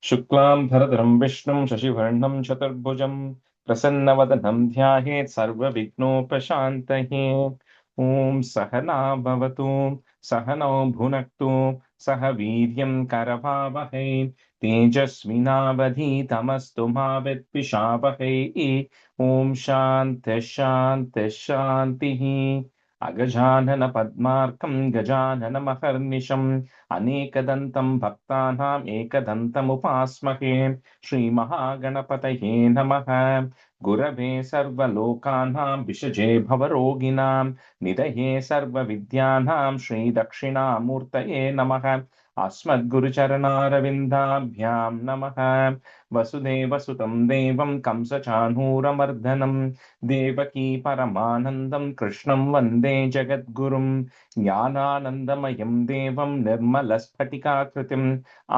शुक्लां भरधरं विष्णुं शशिवर्णं चतुर्भुजं प्रसन्नवदनं ध्यायेत् सर्वविघ्नोपशान्तये। ॐ सहना भवतु सहनौ भुनक्तु सह वीर्यं करवावहै तेजस्विनावधीतमस्तु मा विद्विषावहै। ॐ शान्तिः शान्तिः शान्तिः। अगजानन पद्मार्कं गजाननमहर्निशम् अनेकदन्तं भक्तानाम् एकदन्तमुपास्महे। श्रीमहागणपतये नमः। गुरवे सर्वलोकानां विषजे भवरोगिणां निधये सर्वविद्यानां श्रीदक्षिणामूर्तये नमः। अस्मद्गुरुचरणारविन्दाभ्यां नमः। वसुदेवसुतं देवं कंसचाणूरमर्दनं देवकी परमानन्दं कृष्णं वन्दे जगद्गुरुं। ज्ञानानन्दमयं देवं निर्मलस्फटिकाकृतिम्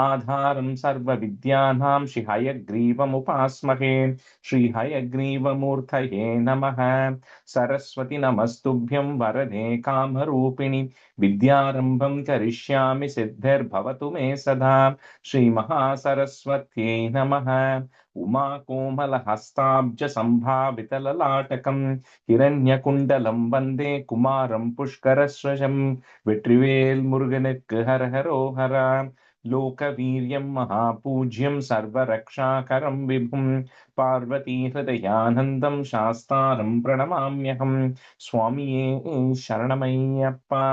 आधारं सर्वविद्यानां श्रीहयग्रीवमुपास्महे। श्रीहयग्रीवमूर्तये नमः। सरस्वति नमस्तुभ्यं वरदे कामरूपिणि विद्यारम्भं करिष्यामि सिद्धिर्भवतु मे सदा। श्रीमहासरस्वत्यै नमः। उमाकोमलहस्ताब्जसम्भावितललाटकं हिरण्यकुण्डलं वन्दे कुमारं पुष्करस्वजं। வெற்றிவேல் முருகனுக்கு ஹர ஹரோஹரா. லோகவீரியம் மகாபூஜ்யம் சர்வரக்ஷாகரம் விபும் பார்வதி ஹிருதயானந்தம் சாஸ்தாரம் பிரணமாம்யகம். சுவாமியே சரணமையப்பா.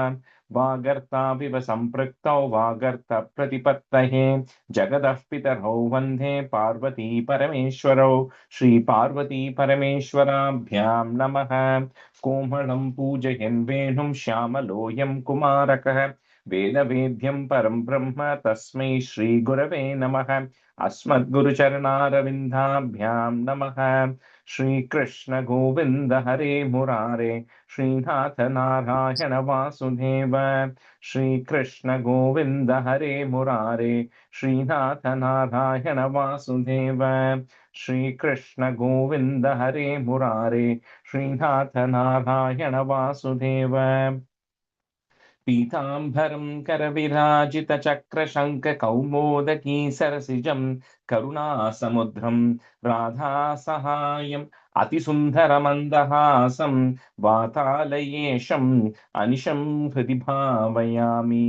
வாகர்த்தாவிவ சம்பிருக்தௌ வாகர்த்த பிரதிபத்தயே ஜகதः பிதரௌ வந்தே பார்வதி பரமேஸ்வரௌ. ஸ்ரீ பார்வதி பரமேஸ்வராभ्यां நமः. कोमलं पूजयन् वेणुं श्यामलोऽयं कुमारकः वेदवेद्यं परं ब्रह्म तस्मै श्रीगुरवे नमः। अस्मद्गुरुचरणारविन्दाभ्यां नमः। श्रीकृष्ण गोविन्द हरे मुरारे श्रीनाथ नारायण वासुदेव। श्रीकृष्ण गोविन्द हरे मुरारे श्रीनाथ नारायण वासुदेव। श्रीकृष्ण गोविन्द हरे मुरारे श्रीनाथ नारायण वासुदेव। पीताम्बरं करविराजितचक्रशङ्खकौमोदकी सरसिजं करुणासमुद्रं राधासहायम् अतिसुन्दरमन्दहासं वातालयेशम् अनिशं हृदि भावयामि।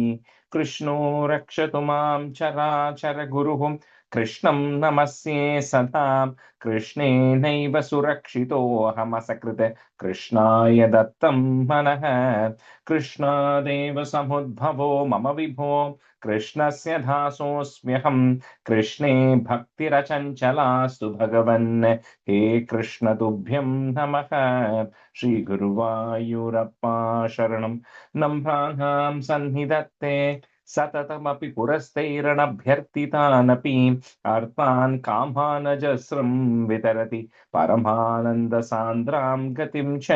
कृष्णो रक्षतु मां चराचरगुरुः कृष्णं नमस्ये सदा। कृष्णेनैव सुरक्षितोऽहमसकृत् कृष्णाय दत्तं मनः। कृष्णादेव समुद्भवो मम विभो कृष्णस्य दासोऽस्म्यहम्। कृष्णे भक्तिरचञ्चलास्तु भगवन् हे कृष्ण तुभ्यं नमः। श्रीगुरुवायूरप्पा शरणं नम्राणां सन्निधत्ते सततमपि पुरस्तैरणभ्यर्थितानपि अर्थान् कामानजस्रं वितरति परमानन्दसान्द्रां गतिं च।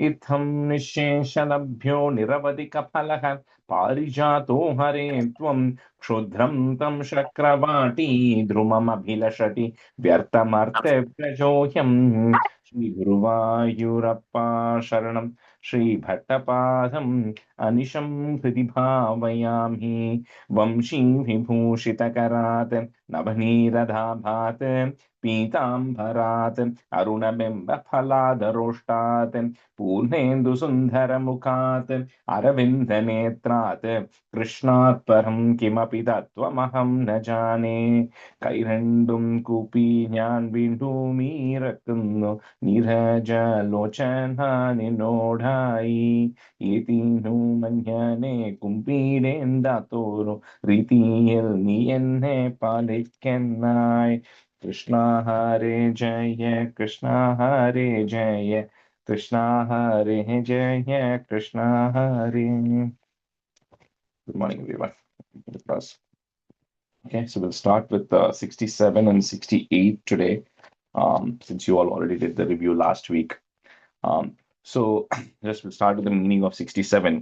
इत्थं निःशेषलभ्यो निरवधिकफलः पारिजातो हरे त्वं क्षुद्रं तं शक्रवाटी ध्रुवमभिलषति व्यर्थमर्थव्यजोऽयम्। श्रीगुरुवायूरप्पा शरणं श्रीभट्टपादम् अनिशं हृदि भावयामि। वंशी विभूषितकरात् नभनीरधाभात् पीताम्बरात् अरुणबिम्बफलादरोष्टात् पूर्णेन्दुसुन्दरमुखात् अरविन्दनेत्रात् कृष्णात् परं किमपि तत्त्वमहं न जाने। കൈരണ്ടും കൂപ്പി ഞാൻ വീണ്ടും ഇറക്കുന്നു നീരജലോചന നിന്നോടായി. ഏതിനു മഞ്ഞനെ കുമ്പിടേണ്ടാത്തോരു രീതിയിൽ നീ എന്നെ പാലിക്കനായി. കൃഷ്ണ ഹരേ ജയ കൃഷ്ണ ഹരേ ജയ കൃഷ്ണ ഹരേ ജയ കൃഷ്ണ ഹരേ. Good morning, everyone. Okay, so we'll start with 67 and 68 today, since you all already did the review last week. So just we'll start with the meaning of 67.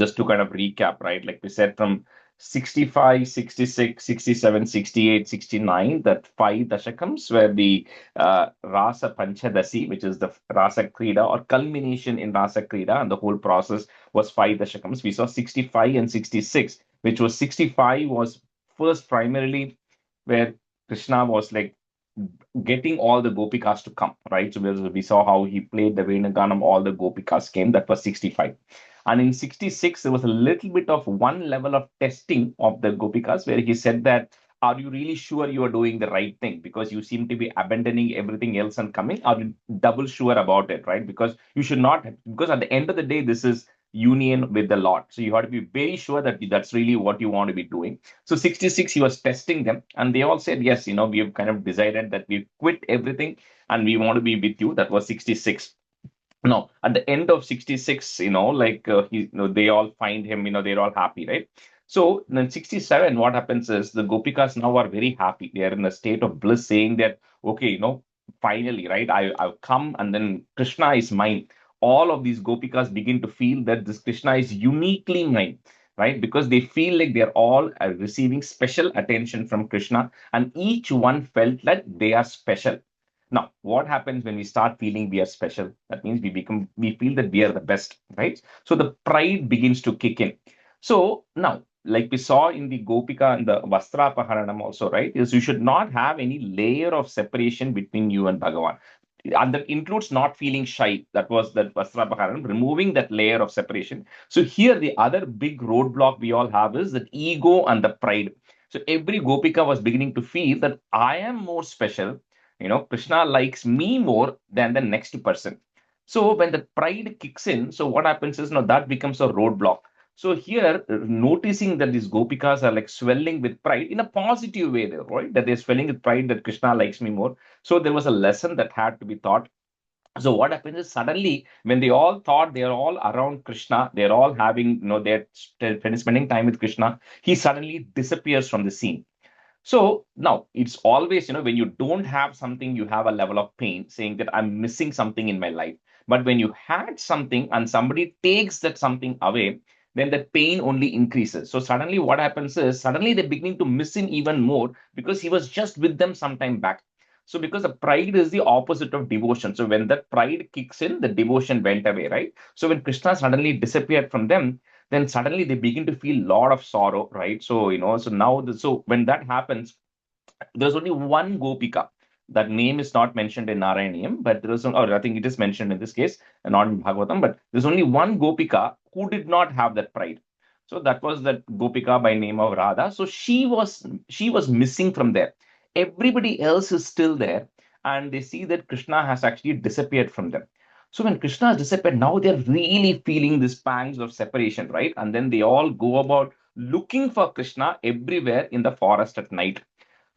Just to kind of recap, right? Like we said, from 65, 66, 67, 68, 69, that 5 dashakams were the Rasa Panchadasi, which is the Rasa Krida or culmination in Rasa Krida, and the whole process was 5 dashakams. We saw 65 and 66, which was 65 was first primarily where Krishna was like getting all the Gopikas to come, right? So we saw how he played the Venuganam, all the Gopikas came. That was 65. And in 66, there was a little bit of one level of testing of the Gopikas where he said that, are you really sure you are doing the right thing? Because you seem to be abandoning everything else and coming. Are you double sure about it, right? Because you should not, because at the end of the day, this is union with the Lord. So you have to be very sure that that's really what you want to be doing. So 66, he was testing them, and they all said, yes, we have kind of decided that we quit everything and we want to be with you. That was 66. No, at the end of 66, they all find him, they're all happy, right? So then 67, what happens is the Gopikas now are very happy. They are in a state of bliss, saying that, okay, finally, right? I've come, and then Krishna is mine. All of these Gopikas begin to feel that this Krishna is uniquely mine, right? Because they feel like they're all receiving special attention from Krishna, and each one felt that they are special. Now, what happens when we start feeling we are special? That means we feel that we are the best, right? So the pride begins to kick in. So now, like we saw in the Gopika and the Vastra Paharanam also, right? Is you should not have any layer of separation between you and Bhagavan. And that includes not feeling shy. That was that Vastra Paharanam, removing that layer of separation. So here, the other big roadblock we all have is that ego and the pride. So every Gopika was beginning to feel that I am more special. Krishna likes me more than the next person. So when the pride kicks in, so what happens is, that becomes a roadblock. So here, noticing that these Gopikas are like swelling with pride in a positive way, right? That they're swelling with pride that Krishna likes me more. So there was a lesson that had to be taught. So what happens is, suddenly when they all thought they are all around Krishna, they're all having, they're spending time with Krishna, he suddenly disappears from the scene. So now it's always, when you don't have something, you have a level of pain saying that I'm missing something in my life. But when you had something and somebody takes that something away, then the pain only increases. So suddenly what happens is, suddenly they're beginning to miss him even more because he was just with them some time back. So because the pride is the opposite of devotion. So when that pride kicks in, the devotion went away, right? So when Krishna suddenly disappeared from them, then suddenly they begin to feel a lot of sorrow, right? So, so now, so when that happens, there's only one Gopika. That name is not mentioned in Narayaneeyam, but there is, or I think it is mentioned in this case, and not in Bhagavatam, but there's only one Gopika who did not have that pride. So that was that Gopika by name of Radha. So she was missing from there. Everybody else is still there, and they see that Krishna has actually disappeared from them. So when Krishna has disappeared, now they're really feeling these pangs of separation, right? And then they all go about looking for Krishna everywhere in the forest at night.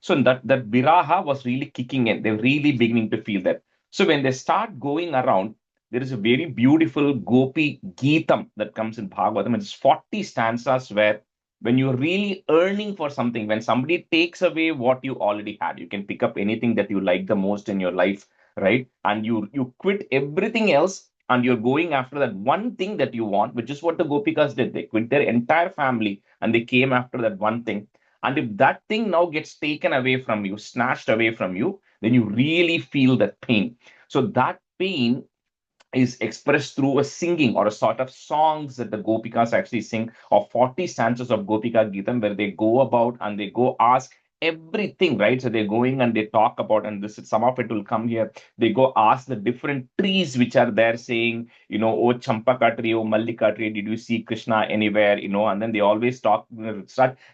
So that viraha was really kicking in. They're really beginning to feel that. So when they start going around, there is a very beautiful Gopi Geetam that comes in Bhagavatam. It's 40 stanzas where when you're really earning for something, when somebody takes away what you already had, you can pick up anything that you like the most in your life, right? And you quit everything else and you're going after that one thing that you want, which is what the Gopikas did. They quit their entire family and they came after that one thing. And if that thing now gets taken away from you, snatched away from you, then you really feel that pain. So that pain is expressed through a singing or a sort of songs that the Gopikas actually sing, or 40 stanzas of Gopika Geetam, where they go about and they go ask everything, right? So they're going and they talk about, and this some of it will come here. They go ask the different trees which are there, saying, oh Champaka tree, oh Mallika tree, did you see Krishna anywhere? And then they always start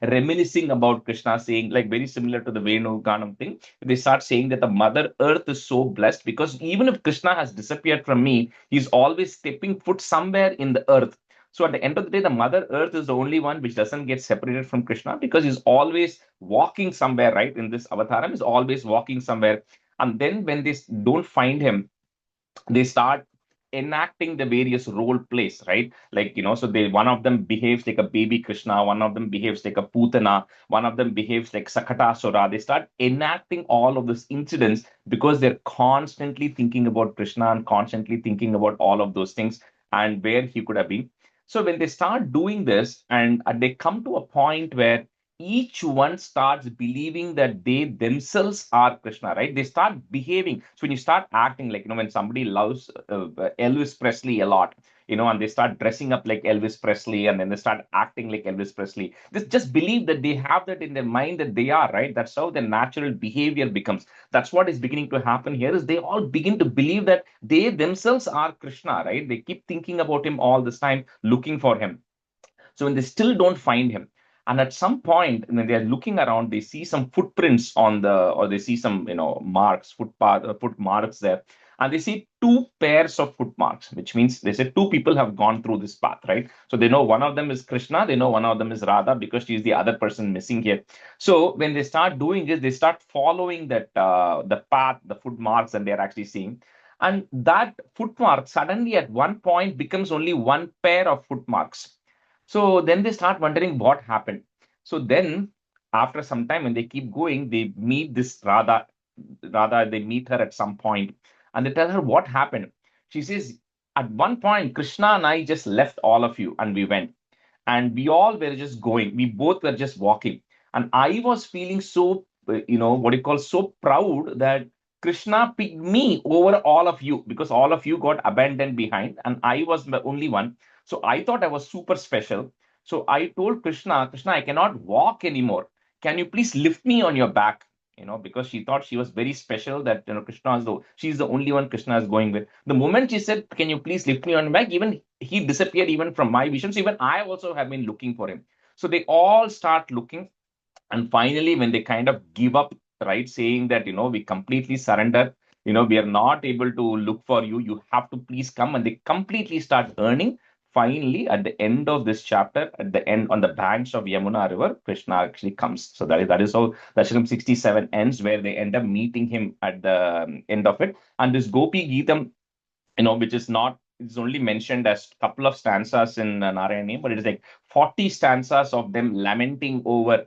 reminiscing about Krishna, saying, like very similar to the Venu Ganam thing. They start saying that the Mother Earth is so blessed because even if Krishna has disappeared from me, he's always stepping foot somewhere in the earth. So at the end of the day, the Mother Earth is the only one which doesn't get separated from Krishna because he's always walking somewhere, right? In this avataram, is always walking somewhere. And then when they don't find him, they start enacting the various role plays, right? Like, so they one of them behaves like a baby Krishna, one of them behaves like a Putana, one of them behaves like Sakatasura. They start enacting all of these incidents because they're constantly thinking about Krishna and constantly thinking about all of those things and where he could have been. So when they start doing this and they come to a point where each one starts believing that they themselves are Krishna, right? They start behaving. So when you start acting like, when somebody loves Elvis Presley a lot, and they start dressing up like Elvis Presley, and then they start acting like Elvis Presley. They just believe that they have that in their mind that they are, right? That's how their natural behavior becomes. That's what is beginning to happen here is they all begin to believe that they themselves are Krishna, right? They keep thinking about him all this time, looking for him. So when they still don't find him, and at some point when they are looking around, they see some footprints on or they see some, marks, foot marks there, and they see two pairs of footmarks, which means they say two people have gone through this path, right? So they know one of them is Krishna, they know one of them is Radha because she is the other person missing here. So when they start doing this, they start following the path, the footmarks that they are actually seeing. And that footmark suddenly at one point becomes only one pair of footmarks. So then they start wondering what happened. So then, after some time, when they keep going, they meet this Radha. Radha, they meet her at some point, and they tell her what happened. She says, at one point, Krishna and I just left all of you, and we went, and we all were just going. We both were just walking, and I was feeling so, what you call, so proud that Krishna picked me over all of you because all of you got abandoned behind, and I was the only one. So I thought I was super special. So I told Krishna, Krishna, I cannot walk anymore. Can you please lift me on your back? Because she thought she was very special, that Krishna is she's the only one Krishna is going with. The moment she said, can you please lift me on your back, even he disappeared even from my vision. So even I also have been looking for him. So they all start looking, and finally when they kind of give up, right, saying that we completely surrender, we are not able to look for you, you have to please come, and they completely start earning. Finally, at the end of this chapter, at the end, on the banks of Yamuna river, Krishna actually comes. So that is how Dashakam 67 ends, where they end up meeting him at the end of it. And this Gopi Geetam, which is not, it's only mentioned as a couple of stanzas in Narayaneeyam, but it is like 40 stanzas of them lamenting over,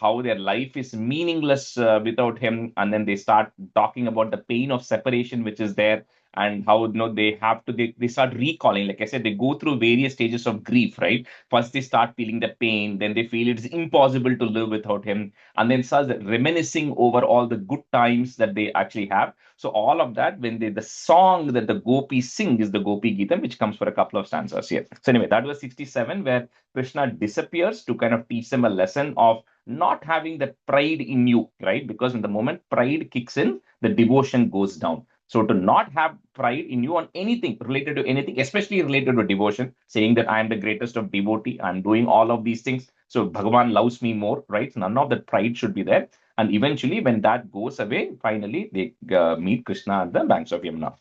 how their life is meaningless without him. And then they start talking about the pain of separation, which is there, and how, they have to, they start recalling, like I said, they go through various stages of grief, right? First, they start feeling the pain, then they feel it's impossible to live without him, and then starts reminiscing over all the good times that they actually have. So all of that, when the song that the gopis sing is the Gopi Geetam, which comes for a couple of stanzas here. So anyway, that was 67, where Krishna disappears to kind of teach them a lesson of not having that pride in you, right? Because in the moment pride kicks in, the devotion goes down. So to not have pride in you on anything related to anything, especially related to devotion, saying that I am the greatest of devotee, I'm doing all of these things, so Bhagavan loves me more, right? None of that pride should be there. And eventually, when that goes away, finally they meet Krishna at the banks of Yamuna.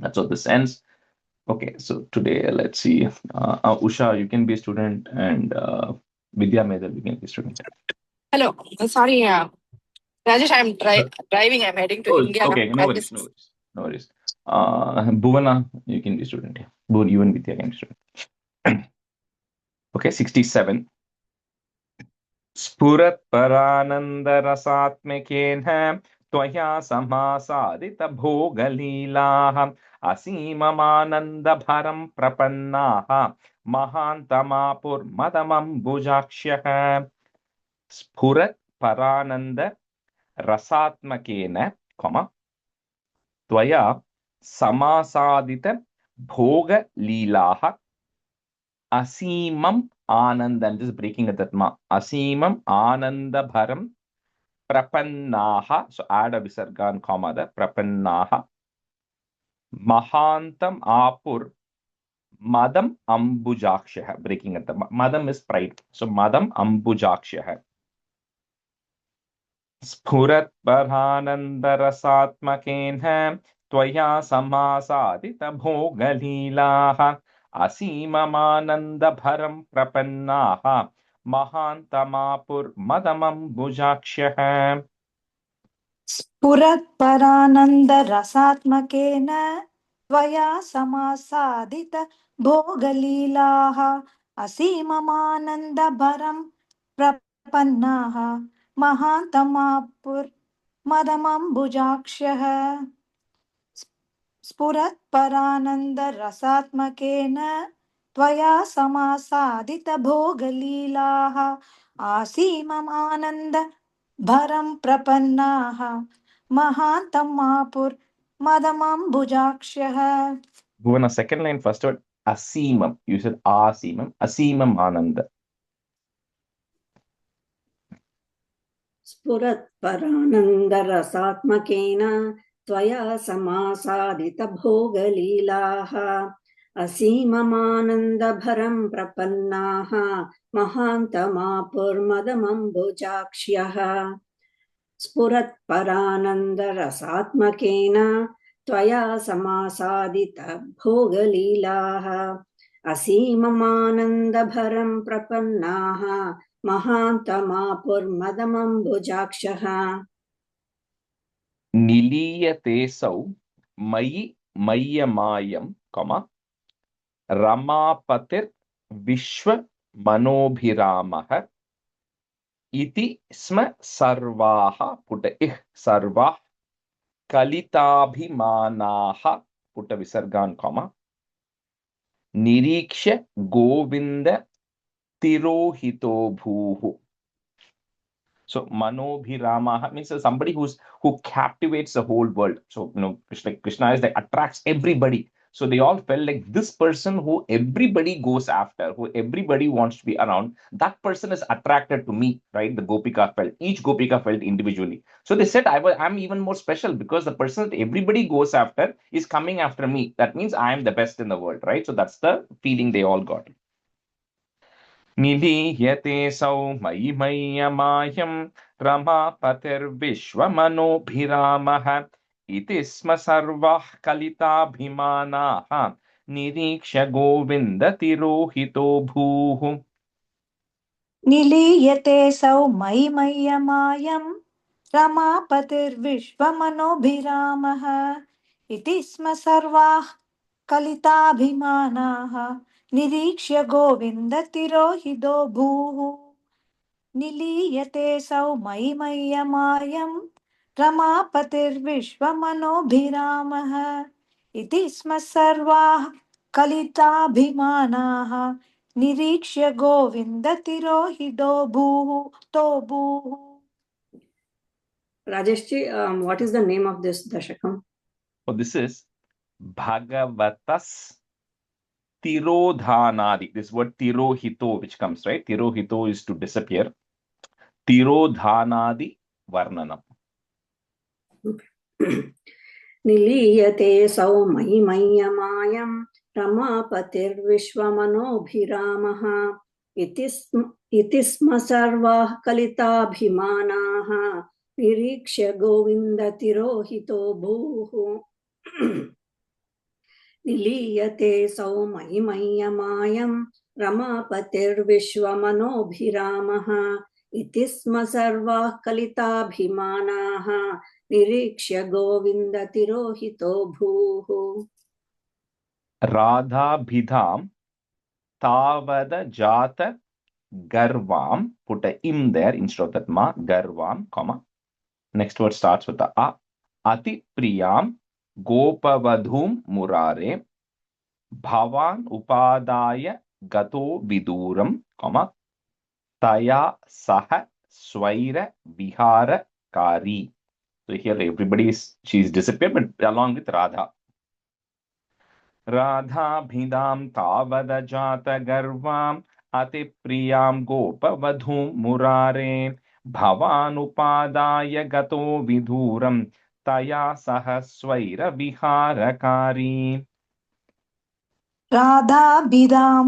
That's how this ends. Okay, so today, let's see. Usha, you can be a student, and Vidya Medal, you can be a student. Hello. Sorry, Rajesh, I'm driving. I'm heading to India. Okay, no worries, no worries. No worries. Bhuvana, you can be a student. Yeah. You and Vidya can be student. Okay, 67. स्फुरत्परानन्दरसात्मकेन त्वया समासादितभोगलीलाः असीममानन्दभरं प्रपन्नाः महान्तमापुर्मदमम्बुजाक्ष्यः स्फुरत्परानन्दरसात्मकेन, त्वया समासादितभोगलीलाः asimam ananda. I'm just breaking at that ma. Asimam ananda bharam prapannaha. So add a visarga and comma there. Prapannaha. Mahantam apur madam ambujakshaha. Breaking at the madam is pride. So madam ambujakshaha. Sphurat parhananda rasatmakenha tvaya samasadita bhogalilaha असीममानन्दभरं प्रपन्नाः महान्तमापुर्मदमम्बुजाक्ष्यः स्फुरत्परानन्दरसात्मकेन त्वया समासादित भोगलीलाः असीममानन्दभरं प्रपन्नाः महान्तमापुर्मदमम्बुजाक्ष्यः स्फुरत्परानन्दरसात्मकेन त्वया समासादितभोगलीलाः आसीममानन्दभरं प्रपन्नाः महान्तमापुर्मदमम्बुजाक्ष्यः. Bhuvana, second line, first word, aseemam. You said aseemam. Aseemam ananda. स्फुरत्परानन्दरसात्मकेन त्वया समासादितभोगलीलाः असीममानन्दभरं प्रपन्नाः महान्तमापुर्मदमम्बुजाक्ष्यः स्फुरत्परानन्दरसात्मकेन त्वया समासादितभोगलीलाः असीममानन्दभरं प्रपन्नाः महान्तमापुर्मदमम्बुजाक्षः निलीयते सौ मयि मय्यमायं रमापतिर् विश्वमनोभिरामः इति स्म सर्वाः put सर्वाः कलिताभिमानाः पुट विसर्गान् निरीक्ष्य गोविंद तिरोहितो भूः. So manobhiramaha means somebody who captivates the whole world. So Krishna is like attracts everybody. So they all felt like this person who everybody goes after, who everybody wants to be around, that person is attracted to me, right? The Gopika felt. Each Gopika felt individually. So they said, I'm even more special because the person that everybody goes after is coming after me. That means I am the best in the world, right? So that's the feeling they all got. निलीयते सौ मयि मय्यमायं रमापतिर्विश्वमनोभिरामः इति स्म सर्वाः कलिताभिमानाः निरीक्ष्य गोविन्दतिरोहितो भूः. निलीयते सौ मयि मय्यमायं रमापतिर्विश्वमनोभिरामः इति स्म सर्वाः कलिताभिमानाः निरीक्ष्य गोविन्दतिरोहितो भूः. निलीयते सौ मयि मय्यमायं रमापतिर्विश्वमनोभिरामः इति स्म सर्वाः कलिताभिमानाः निरीक्ष्य गोविन्दतिरोहितो भूः तो भूः. Rajeshji, what is the name of this dashakam? So this is Bhagavatas Tirodhanadi. This word Tirohito which comes, right? Tirohito is to disappear. Tirodhanadi Varnanam. निलीयते सौ मयि मय्यमायं रमापतिर्विश्वमनोभिरामः इति स्म सर्वाः कलिताभिमानाः निरीक्ष्य गोविन्दतिरोहितो भूः. निलीयते सौ मयि मय्यमायं रमापतिर्विश्वमनोभिरामः इति स्म सर्वाः कलिताभिमानाः निरीक्ष्य गोविन्दतिरोहितो भूः. राधाभिधां तावद जात garvam, put a im there instead of that ma, garvam, comma. Next word starts with the a. Ati priyam gopavadhum murare bhavan upadaya gato viduram, comma. Taya saha swaira vihara kari. So here everybody is, she's disappeared, but along with Radha. Radha bhidam tavada jata garvam ati priyam gopavadhum murare bhavanupadaya gato viduram taya sahaswaira viharakari. राधाभिधां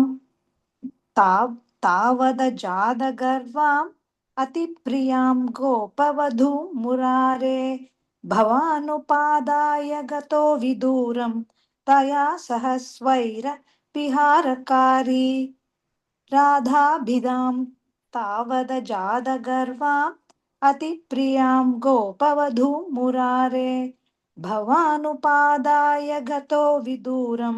तावदजादगर्वाम् अतिप्रियां गोपवधूं मुरारे भवानुपादाय गतो विदूरं तया सह स्वैरविहारकारी. राधाभिधां तावदजादगर्वाम् अतिप्रियां गोपवधूं मुरारे भवानुपादाय गतो विदूरं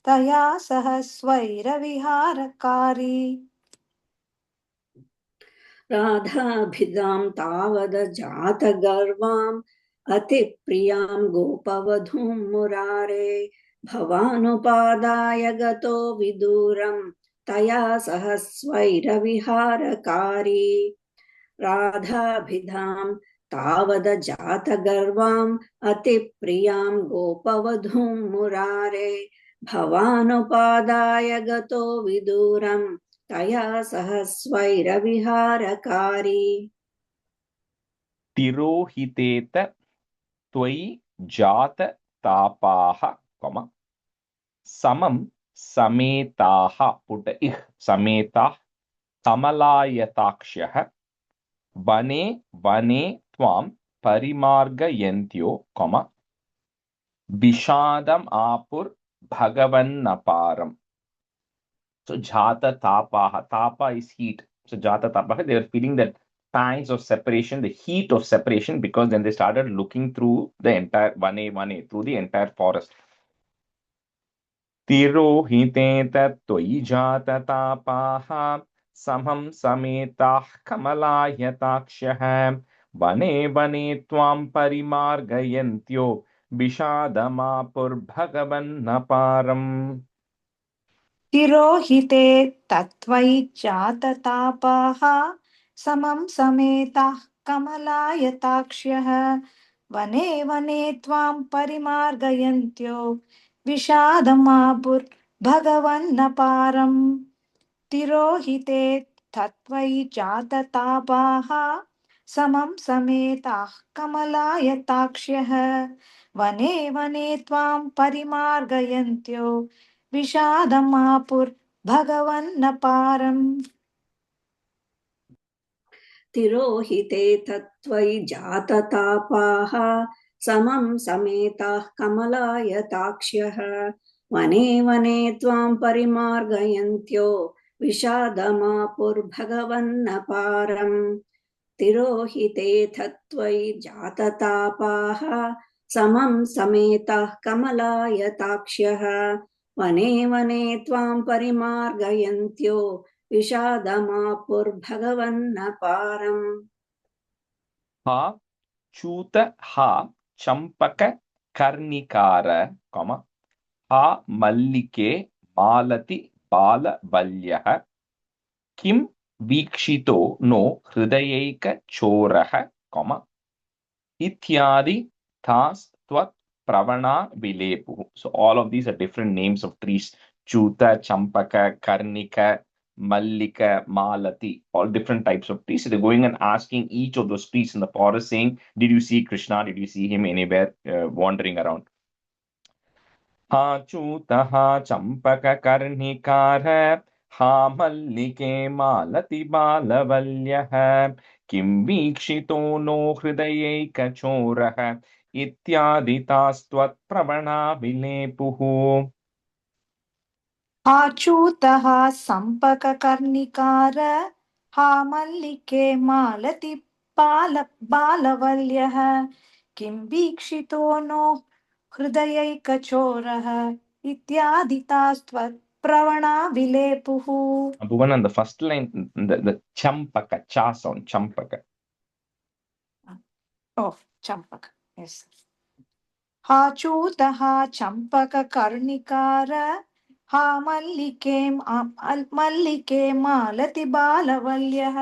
तया सह स्वैरविहारकारी. राधाभिधां तावदजातगर्वाम् अतिप्रियां गोपवधूं मुरारे भवानुपादाय गतो विदूरं तया सह स्वैरविहारकारी. राधाभिधां तावदजातगर्वाम् अतिप्रियां गोपवधूं मुरारे भवानुपादाय गतो विदूरं तया सह स्वैरविहारकारी तिरोहितेत त्वयि जात तापाः समं समेताः पुट इह समेताः कमलायताक्ष्यः वने वने त्वां परिमार्गयन्त्यो विषादम् आपुर्भगवन्नपारम्. So jata tapaha. Tapa is heat. So jata tapaha, they were feeling that pangs of separation, the heat of separation, because then they started looking through the entire vane, through the entire forest. Tirohite tattoi jata tapaha samham sametah kamalayatakshyah vane vane tvam parimargayantyo vishadamapur bhagavannaparam. तिरोहिते तत्त्वयि जाततापाः समं समेताः कमलायताक्ष्यः वने वने त्वां परिमार्गयन्त्यो विषादमापुर्भगवन्नपारम् तिरोहिते तत्त्वयि जाततापाः समं समेताः कमलायताक्ष्यः वने वने त्वां परिमार्गयन्त्यो विषादमापुर्भगवन्नपारम् तिरोहिते तत्त्वयि जाततापाः समं समेताः कमलायताक्ष्यः वने वने त्वां परिमार्गयन्त्यो विषादमापुर्भगवन्नपारम् तिरोहिते तत्त्वयि जाततापाः समं समेताः कमलायताक्ष्यः वने वने त्वां परिमार्गयन्त्यो विषादमापुर्भगवन्नपारम् हा चूत हा चंपक कर्णिकार हा मल्लिके मालति बालबल्यः किं वीक्षितो नो हृदयैकचोरः इत्यादि तास्त्वत् pravana vilepuh. So all of these are different names of trees. Chuta, Champaka, Karnika, Mallika, Malati, all different types of trees. So they're going and asking each of those trees in the forest saying, did you see Krishna? Did you see him anywhere wandering around? Ha Chuta, ha Champaka, Karnikara, ha Mallike, Malati, Balavalyaha, Kim Vikshito no Hridayekachorah. इत्यादितास्त्वत्प्रवणा विलेपुः. आचूतः सम्पककर्णिकार हा मल्लिके मालति बालवल्यः किं वीक्षितो नो हृदयैकचोरः इत्यादितास्त्वत्प्रवणा विलेपुः. Bhuvan, the first line, the champaka, cha sound, champaka. Oh, champaka, yes. हाचूतः चम्पककर्णिकार हा मल्लिके मालति बालवल्यः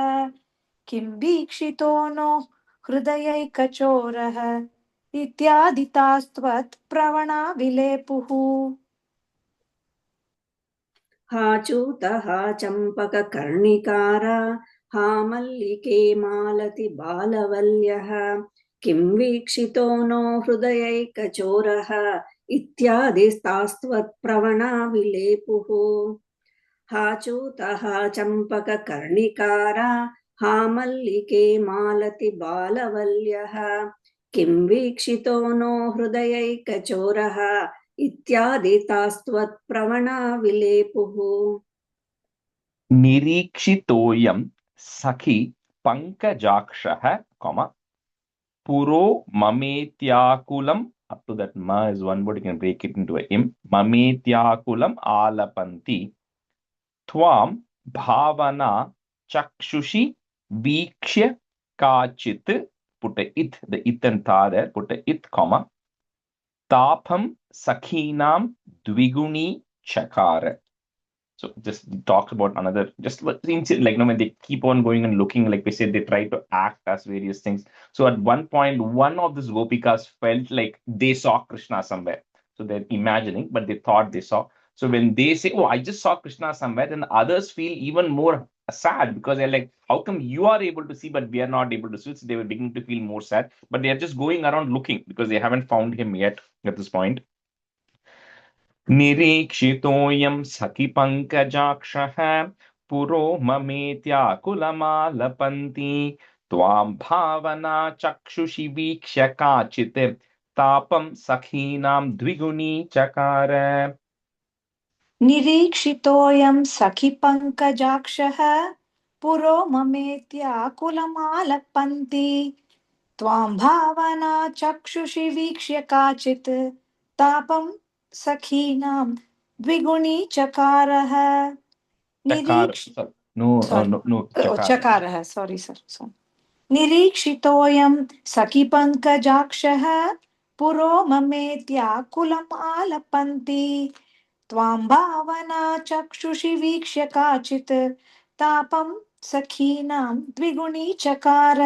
किं वीक्षितो नो हृदयैकचोरः इत्यादितास्त्वत्प्रवणा विलेपुः. हाचूतः चम्पककर्णिकार हा मल्लिके मालति बालवल्यः किं वीक्षितो नो हृदयैकचोरः इत्यादिस्तास्त्वत्प्रवणा विलेपुः हाचूतः चम्पककर्णिकार हा मल्लिके मालति बालवल्यः किं वीक्षितो नो हृदयैकचोरः इत्यादितास्त्वत्प्रवणा विलेपुः निरीक्षितोऽयं सखि पङ्कजाक्षः पुरो ममेत्याकुलम्. Up to that ma is one word, you can break it into a im. Mametyakulam alapanti tvam bhavana chakshushi vikshya kachit, put a it, the it and tha there, put a it comma, tapam sakhinam dviguni chakara. So just talks about another, just like when they keep on going and looking, like we said, they try to act as various things. So at one point, one of these gopikas felt like they saw Krishna somewhere. So they're imagining, but they thought they saw. So when they say, "Oh, I just saw Krishna somewhere," then others feel even more sad because they're like, "How come you are able to see, but we are not able to see?" So they were beginning to feel more sad, but they are just going around looking because they haven't found him yet at this point. निरीक्षितोऽयं सखि पङ्कजाक्षः पुरो ममेत्याकुलमालपन्ति त्वां भावना चक्षुषि वीक्ष्य काचित् तापं सखीनां द्विगुणी चकार. निरीक्षितोऽयं सखि पङ्कजाक्षः पुरो ममेत्याकुलमालपन्ति त्वां भावना चक्षुषि वीक्ष्य काचित् तापं सखीनां द्विगुणी चकारः चकार, निरीक्ष no, sorry no, चकार. चकारः sorry sir निरीक्षितोऽयं सखि पङ्कजाक्षः पुरो ममेत्याकुलम् आलपन्ति त्वां भावना चक्षुषि वीक्ष्य काचित् तापं सखीनां द्विगुणी चकार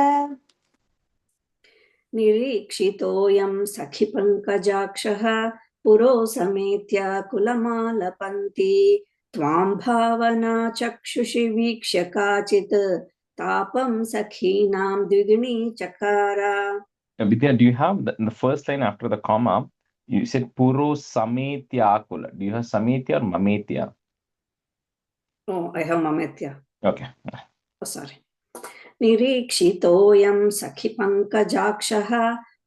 निरीक्षितोऽयं सखिपङ्कजाक्षः पुरो समेत्य कुलमालपन्ति त्वां भावना चक्षुषि वीक्ष्य काचित् तापं सखीनां द्विगुणी चकार. Vidya, do you have in the first line after the comma? You said Puro Sametya Akula. Do you have Sametya or Mametya? Oh, I have Mametya. Okay. Oh, sorry. निरीक्षितोऽयं सखिपङ्कजाक्षः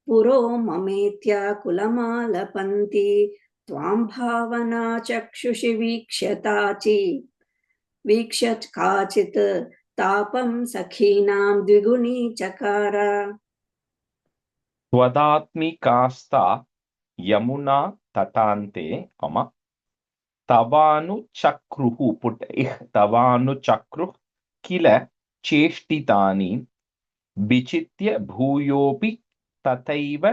पुरो ममेत्य कुलमालपन्ति त्वां भावना चक्षुषि वीक्ष्य काचित् तापं सखीनां द्विगुणी चकार. त्वदात्मिकास्ता यमुना तटान्ते तवानुचक्रुः put तवानुचक्रुः किल चेष्टितानि विचित्य भूयोऽपि तथैव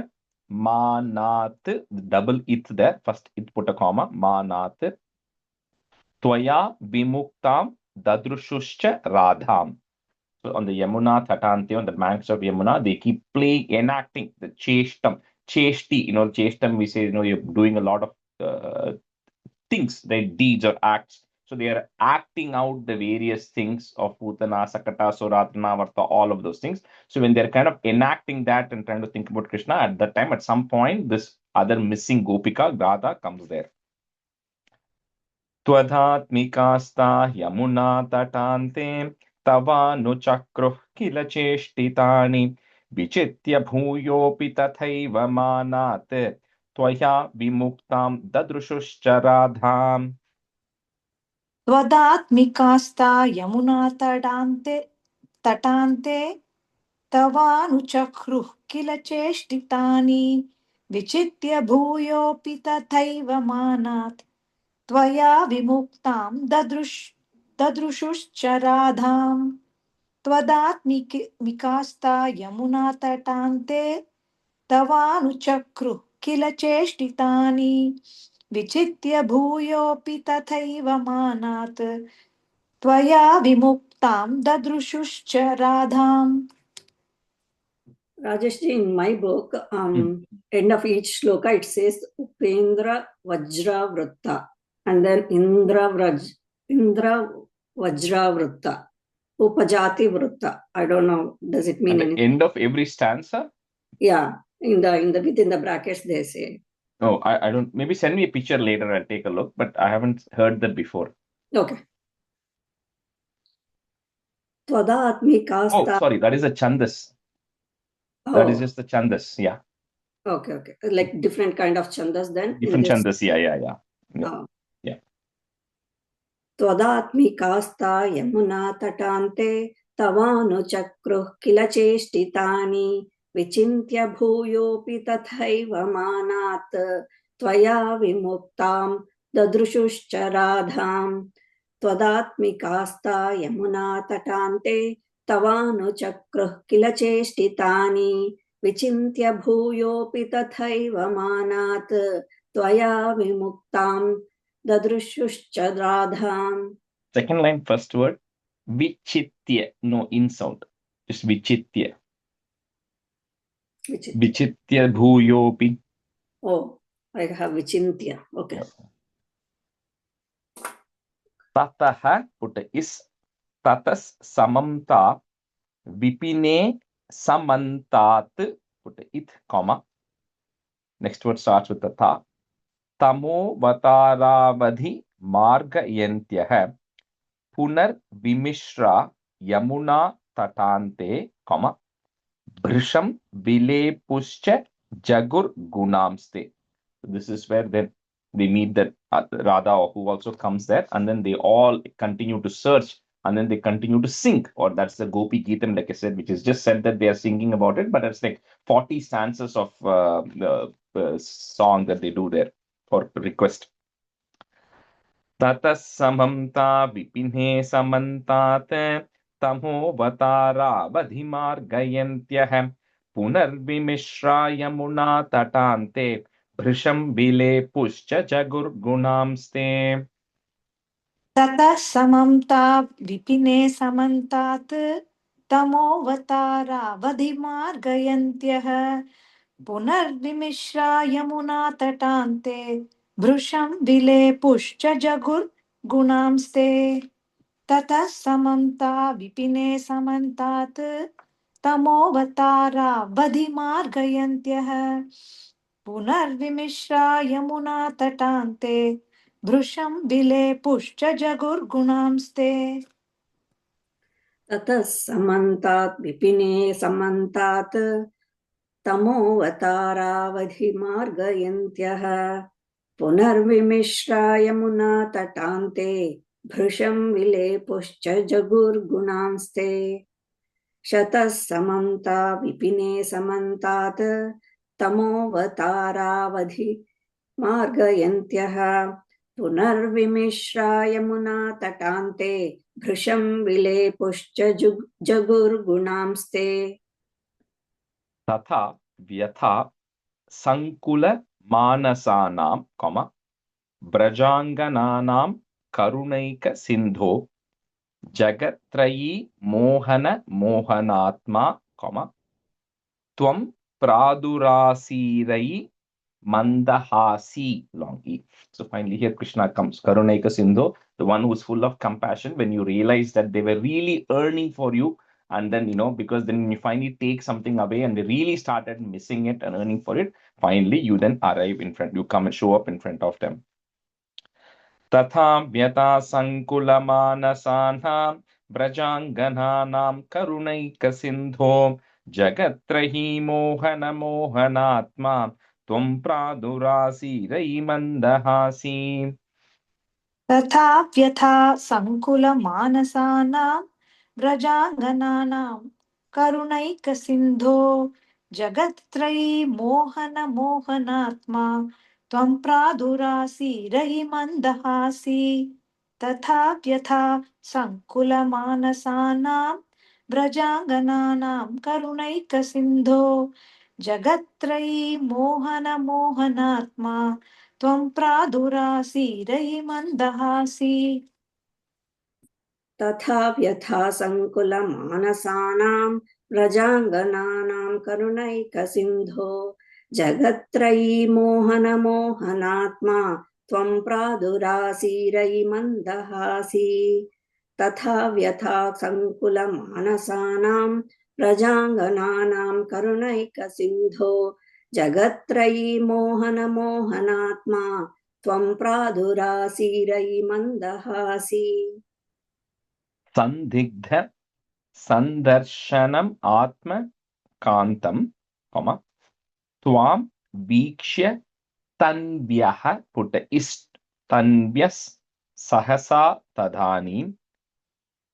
मानात् double it there, first it put a comma, मानात् त्वया विमुक्तां ददृशुश्च राधाम. So on the Yamuna Tatante, on the banks of Yamuna, they keep enacting the cheshtam, cheshti. Cheshtam, we say, you're doing a lot of things, right? Deeds or acts. So they are acting out the various things of Putana, Sakata, Suratana, Varta, all of those things. So when they're kind of enacting that and trying to think about Krishna, at that time, at some point, this other missing Gopika, Radha, comes there. त्वधात्मिकास्ता Yamuna तटान्ते तवानुचक्रुः किल चेष्टितानि विचित्य भूयोऽपि तथैव मानात् त्वया विमुक्तां ददृशुश्च राधाम्. त्वदात्मिकास्ता यमुना तटान्ते तवानुचक्रुः किल चेष्टितानि विचित्य भूयोऽपि तथैव मानात् त्वया विमुक्तां ददृशुश्च राधाम् त्वदात्मिकास्ता यमुना तटान्ते तवानुचक्रुः किल चेष्टितानि विचित्य भूयोऽपि तथैव मानात् त्वया विमुक्तां ददृशुश्च राधाम्. Rajesh ji, in my book, end of each shloka, it says Upendra Vajra Vrutta and then Indra Vajra Vrutta, Upajati Vrutta. I don't know. Does it mean At the anything? end of every stanza? Yeah, within the brackets they say. Oh, I don't. Maybe send me a picture later. I'll take a look. But I haven't heard that before. Okay. Tvadatmikasta. Oh, sorry. That is a chandas. That is just the chandas. Yeah. Okay. Like different kind of chandas then. Different chandas. Yeah. Yeah. त्वदात्मिकास्ता Yamuna तटान्ते तवानुचक्रुः किल चेष्टितानि विचिन्त्य भूयोऽपि तथैव मानात् त्वया विमुक्तां ददृशुश्च राधाम्. त्वदात्मिकास्ता यमुना तटान्ते तवानुचक्रुः किल चेष्टितानि विचिन्त्य भूयोऽपि तथैव मानात् त्वया विमुक्तां ददृशुश्च राधाम्. Second line, first word, vichitya, no in sound, just vichitya. Vichitya bhuyopi. Oh, I have Vichintya. Okay. Yep. Tataha, put a is. Tatas samamta vipine samantat, put a it, comma. Next word starts with the tha. Tamo vataravadhi margayantyah punar vimishra yamuna tatante, comma. Brisham vilepuscha jagur gunamste. This is where then they meet that Radha who also comes there, and then they all continue to search, and then they continue to sing. Or that's the Gopi Geetam, like I said, which is just said that they are singing about it, but it's like 40 stanzas of song that they do there for request. Tatas samamta vipinhe samantat तमोवतारावधिमार्गयन्त्यः पुनर्विमिश्रा Yamuna तटान्ते भृशं विलेपुश्च जगुर्गुणांस्ते. ततः समन्ता विपिने समन्तात् तमोवतारावधिमार्गयन्त्यः पुनर्विमिश्रा यमुना तटान्ते भृशं विलेपुश्च जगुर्गुणांस्ते ततः समन्ता विपिने समन्तात् तमोवतारावधिमार्गयन्त्यः पुनर्विमिश्रा यमुना तटान्ते भृशं विलेपुश्च जगुर्गुणांस्ते ततः समन्तात् विपिने समन्तात् तमोवतारावधिमार्गयन्त्यः पुनर्विमिश्रा यमुना तटान्ते भृशं विलेपुश्च जगुर्गुणांस्ते शतः समन्ता विपिने समन्तात् तमोवतारावधिमार्गयन्त्यः पुनर्विमिश्रा यमुना तटान्ते भृशं विलेपुश्च जगुर्गुणांस्ते तथा व्यथा संकुलमानसानां कम ब्रजाङ्गनानां करुणैकसिन्धो जगत्त्रयी मोहन मोहनात्मा कम त्वं प्रादुरासीरयि mandahasi, long e. So finally here Krishna comes, Karunaika Sindhu, the one who's full of compassion. When you realize that they were really earning for you, and then because then you finally take something away and they really started missing it and earning for it, finally you then arrive in front, you come and show up in front of them. Tatha vyata sankulamanasanam brajangananam karunaika sindho jagatrahi mohana mohanatma त्वं प्रादुरासीरयि मन्दहासी. तथा व्यथा संकुलमानसानां व्रजाङ्गनानां करुणैकसिन्धो जगत्त्रयी मोहनमोहनात्मा त्वं प्रादुरासीरयि मन्दहासी तथा व्यथा संकुलमानसानां व्रजाङ्गनानां करुणैकसिन्धो जगत्त्रयी मोहनमोहनात्मा त्वं प्रादुरासीरयि मन्दहासी तथा व्यथा संकुलमानसानां व्रजाङ्गनानां करुणैकसिन्धो जगत्त्रयी मोहनमोहनात्मा त्वं प्रादुरासीरयि मन्दहासी तथा व्यथा संकुलमानसानां व्रजाङ्गनानां करुणैकसिन्धो जगत्त्रयी मोहनमोहनात्मा त्वं प्रादुरासीरयि मन्दहासी संदिग्ध संदर्शनम आत्म कांतम त्वां वीक्ष्य तन्व्यः पुट इस्ट तन्व्यस् सहसा तदानीं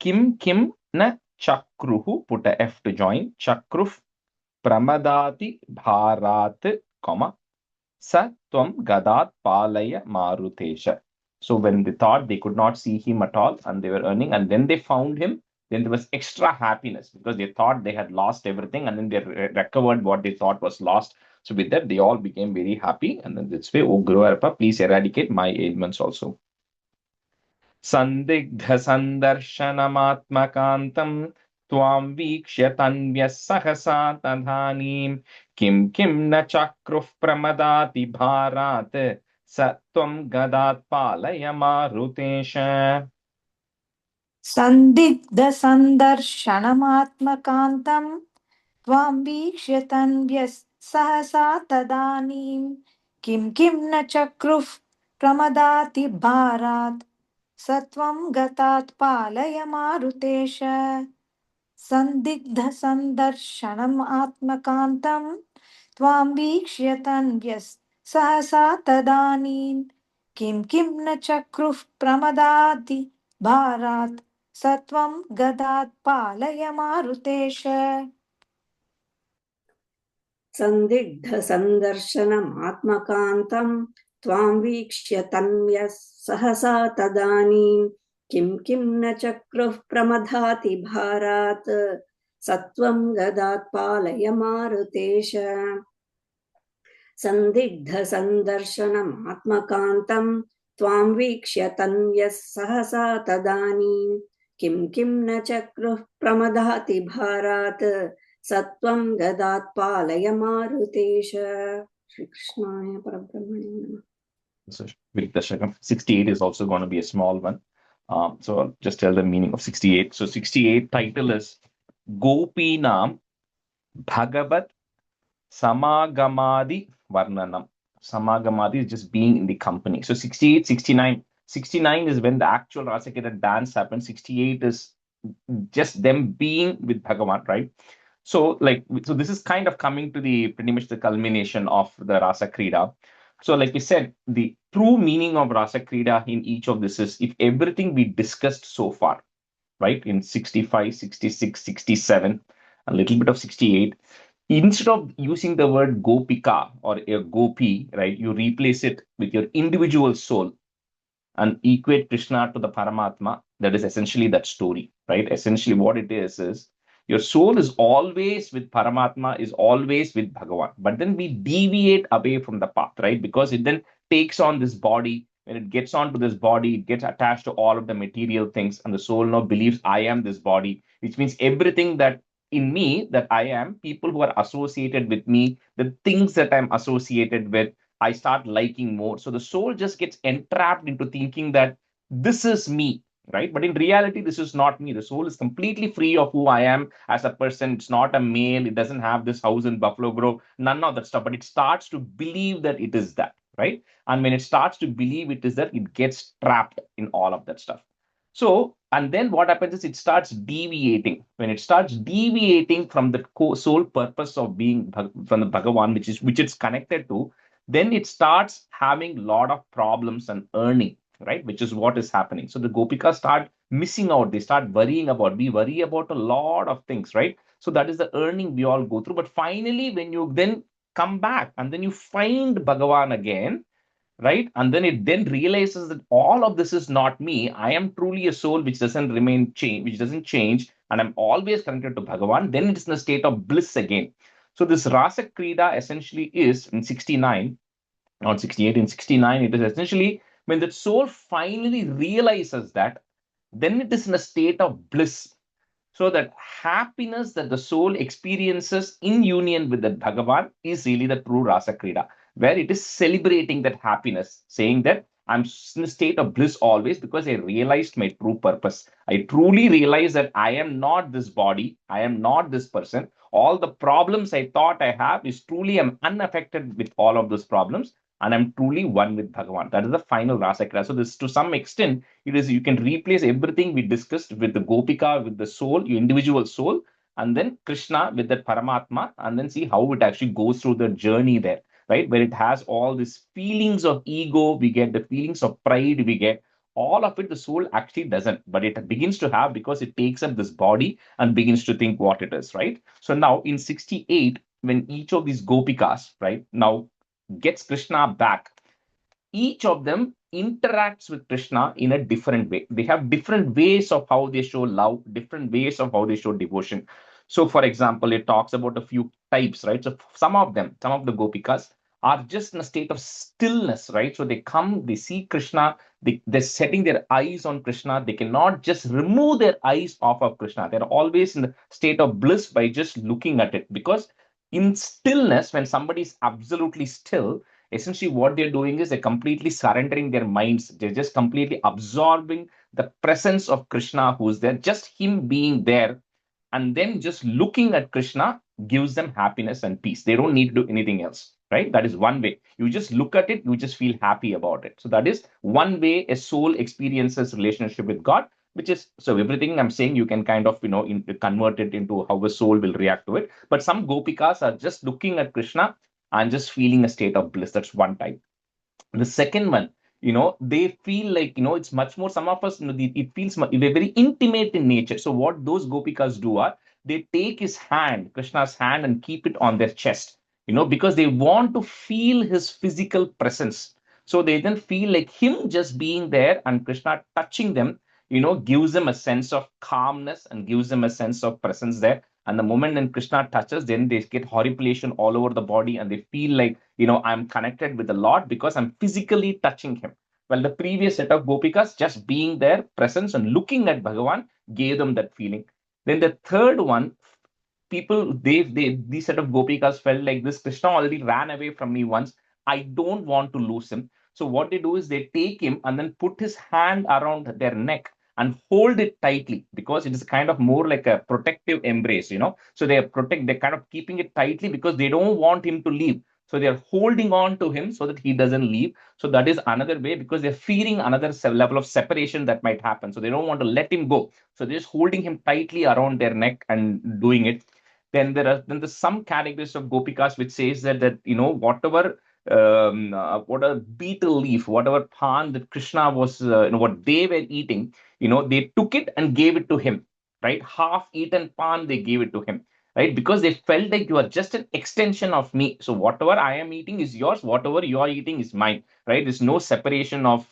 किं किं न चक्रुः पुट एफ टू जॉइन चक्रुः प्रमदाति भारात् स त्वं गदात् पालय मारुतेश. So when they thought they could not see him at all and they were earning, and then they found him, then there was extra happiness because they thought they had lost everything and then they recovered what they thought was lost. So with that, they all became very happy. And then this way, oh Guruvarapa, please eradicate my ailments also. Sandigdha sandarshanamaatmakantam Tvam vikshya tanvyas sahasa tadhanim kim kim na chakruh pramadati bharat satvam gadat palaya marutesha. सन्दिग्धसन्दर्शनमात्मकान्तं त्वां वीक्ष्य तन्व्यः सहसा तदानीं किं किं न चक्रुः प्रमदाति भारात् स त्वं गतात् पालय मारुतेश सन्दिग्धसन्दर्शनम् आत्मकान्तं त्वां वीक्ष्य तन्व्यः सहसा तदानीं किं किं न चक्रुः प्रमदाति भारात् स त्वं गदात् पालय मारुतेश सन्दिग्धसन्दर्शनमात्मकान्तं त्वां वीक्ष्य तन्व्यः सहसा तदानीं किं किं न चक्रुः प्रमदाति भारात् सत्वं गदात् पालय मारुतेश सन्दिग्धसन्दर्शनमात्मकान्तं त्वां वीक्ष्य तन्व्यः सहसा तदानीं किं किं न चक्रुः प्रमदाति भारात् सत्वं गदात् पालय मारुतेश श्रीकृष्णाय परब्रह्मणे नमः. So Dasakam 68 is also going to be a small one. So I'll just tell the meaning of 68. So 68 title is Gopi Nam Bhagavat Samagamadi Varnanam. Samagamadi is just being in the company. So 68, 69. 69 is when the actual Rasaketa dance happens. 68 is just them being with Bhagavan, right? So this is kind of coming to the pretty much the culmination of the Rasa Krida. So like we said, the true meaning of Rasa Krida in each of this is if everything we discussed so far, right, in 65, 66, 67, a little bit of 68, instead of using the word Gopika or a Gopi, right, you replace it with your individual soul and equate Krishna to the Paramatma. That is essentially that story, right? Essentially what it is your soul is always with Paramatma, is always with Bhagavan. But then we deviate away from the path, right? Because it then takes on this body. When it gets onto this body, it gets attached to all of the material things, and the soul now believes I am this body, which means everything that in me that I am, people who are associated with me, the things that I'm associated with, I start liking more. So the soul just gets entrapped into thinking that this is me, right? But in reality, this is not me. The soul is completely free of who I am as a person. It's not a male. It doesn't have this house in Buffalo Grove, none of that stuff. But it starts to believe that it is that, right? And when it starts to believe it is that, it gets trapped in all of that stuff. So, and then what happens is it starts deviating. When it starts deviating from the sole purpose of being from the Bhagavan, which it's connected to, then it starts having a lot of problems and earning, right? Which is what is happening. So the Gopikas start missing out. They start worrying about, we worry about a lot of things, right? So that is the earning we all go through. But finally, when you then come back and then you find Bhagavan again, right? And then it then realizes that all of this is not me. I am truly a soul which doesn't remain change, which doesn't change, and I'm always connected to Bhagavan. Then it's in a state of bliss again. So this Rasa Krida essentially is in 69, not 68, in 69, it is essentially when the soul finally realizes that, then it is in a state of bliss. So that happiness that the soul experiences in union with the Bhagavan is really the true Rasa Krida, where it is celebrating that happiness, saying that I'm in a state of bliss always because I realized my true purpose. I truly realize that I am not this body, I am not this person. All the problems I thought I have is truly I'm unaffected with all of those problems, and I'm truly one with Bhagavan. That is the final Rasa Krida. So this, to some extent, it is you can replace everything we discussed with the Gopika, with the soul, your individual soul, and then Krishna with that Paramatma, and then see how it actually goes through the journey there, right? Where it has all these feelings of ego, we get the feelings of pride, we get all of it, the soul actually doesn't, but it begins to have because it takes up this body and begins to think what it is, right? So now in 68, when each of these Gopikas, right, now gets Krishna back, each of them interacts with Krishna in a different way. They have different ways of how they show love, different ways of how they show devotion. So, for example, it talks about a few types, right? So, some of them, some of the Gopikas, are just in a state of stillness, right? So, they come, they see Krishna, they're setting their eyes on Krishna. They cannot just remove their eyes off of Krishna. They're always in the state of bliss by just looking at it. Because in stillness, when somebody is absolutely still, essentially what they're doing is they're completely surrendering their minds. They're just completely absorbing the presence of Krishna who's there, just him being there. And then just looking at Krishna gives them happiness and peace. They don't need to do anything else, right? That is one way. You just look at it, you just feel happy about it. So that is one way a soul experiences relationship with God, which is, so everything I'm saying, you can kind of, convert it into how a soul will react to it. But some gopikas are just looking at Krishna and just feeling a state of bliss. That's one type. The second one, they feel like, it's much more, some of us, it feels they're very intimate in nature. So what those gopikas do are, they take his hand, Krishna's hand, and keep it on their chest, because they want to feel his physical presence. So they then feel like him just being there and Krishna touching them, gives them a sense of calmness and gives them a sense of presence there. And the moment when Krishna touches, then they get horripilation all over the body and they feel like, I'm connected with the Lord because I'm physically touching him. Well, the previous set of gopikas, just being there, presence and looking at Bhagavan, gave them that feeling. Then the third one, people, these set of gopikas felt like, this Krishna already ran away from me once. I don't want to lose him. So what they do is they take him and then put his hand around their neck and hold it tightly, because it is kind of more like a protective embrace, So they're kind of keeping it tightly because they don't want him to leave. So they're holding on to him so that he doesn't leave. So that is another way, because they're fearing another level of separation that might happen. So they don't want to let him go. So they're just holding him tightly around their neck and doing it. Then there's some categories of gopikas which says that whatever what a beetle leaf, whatever pan that Krishna was, what they were eating, they took it and gave it to him, right? Half eaten pan, they gave it to him, right? Because they felt like, you are just an extension of me. So whatever I am eating is yours, whatever you are eating is mine, right? There's no separation of,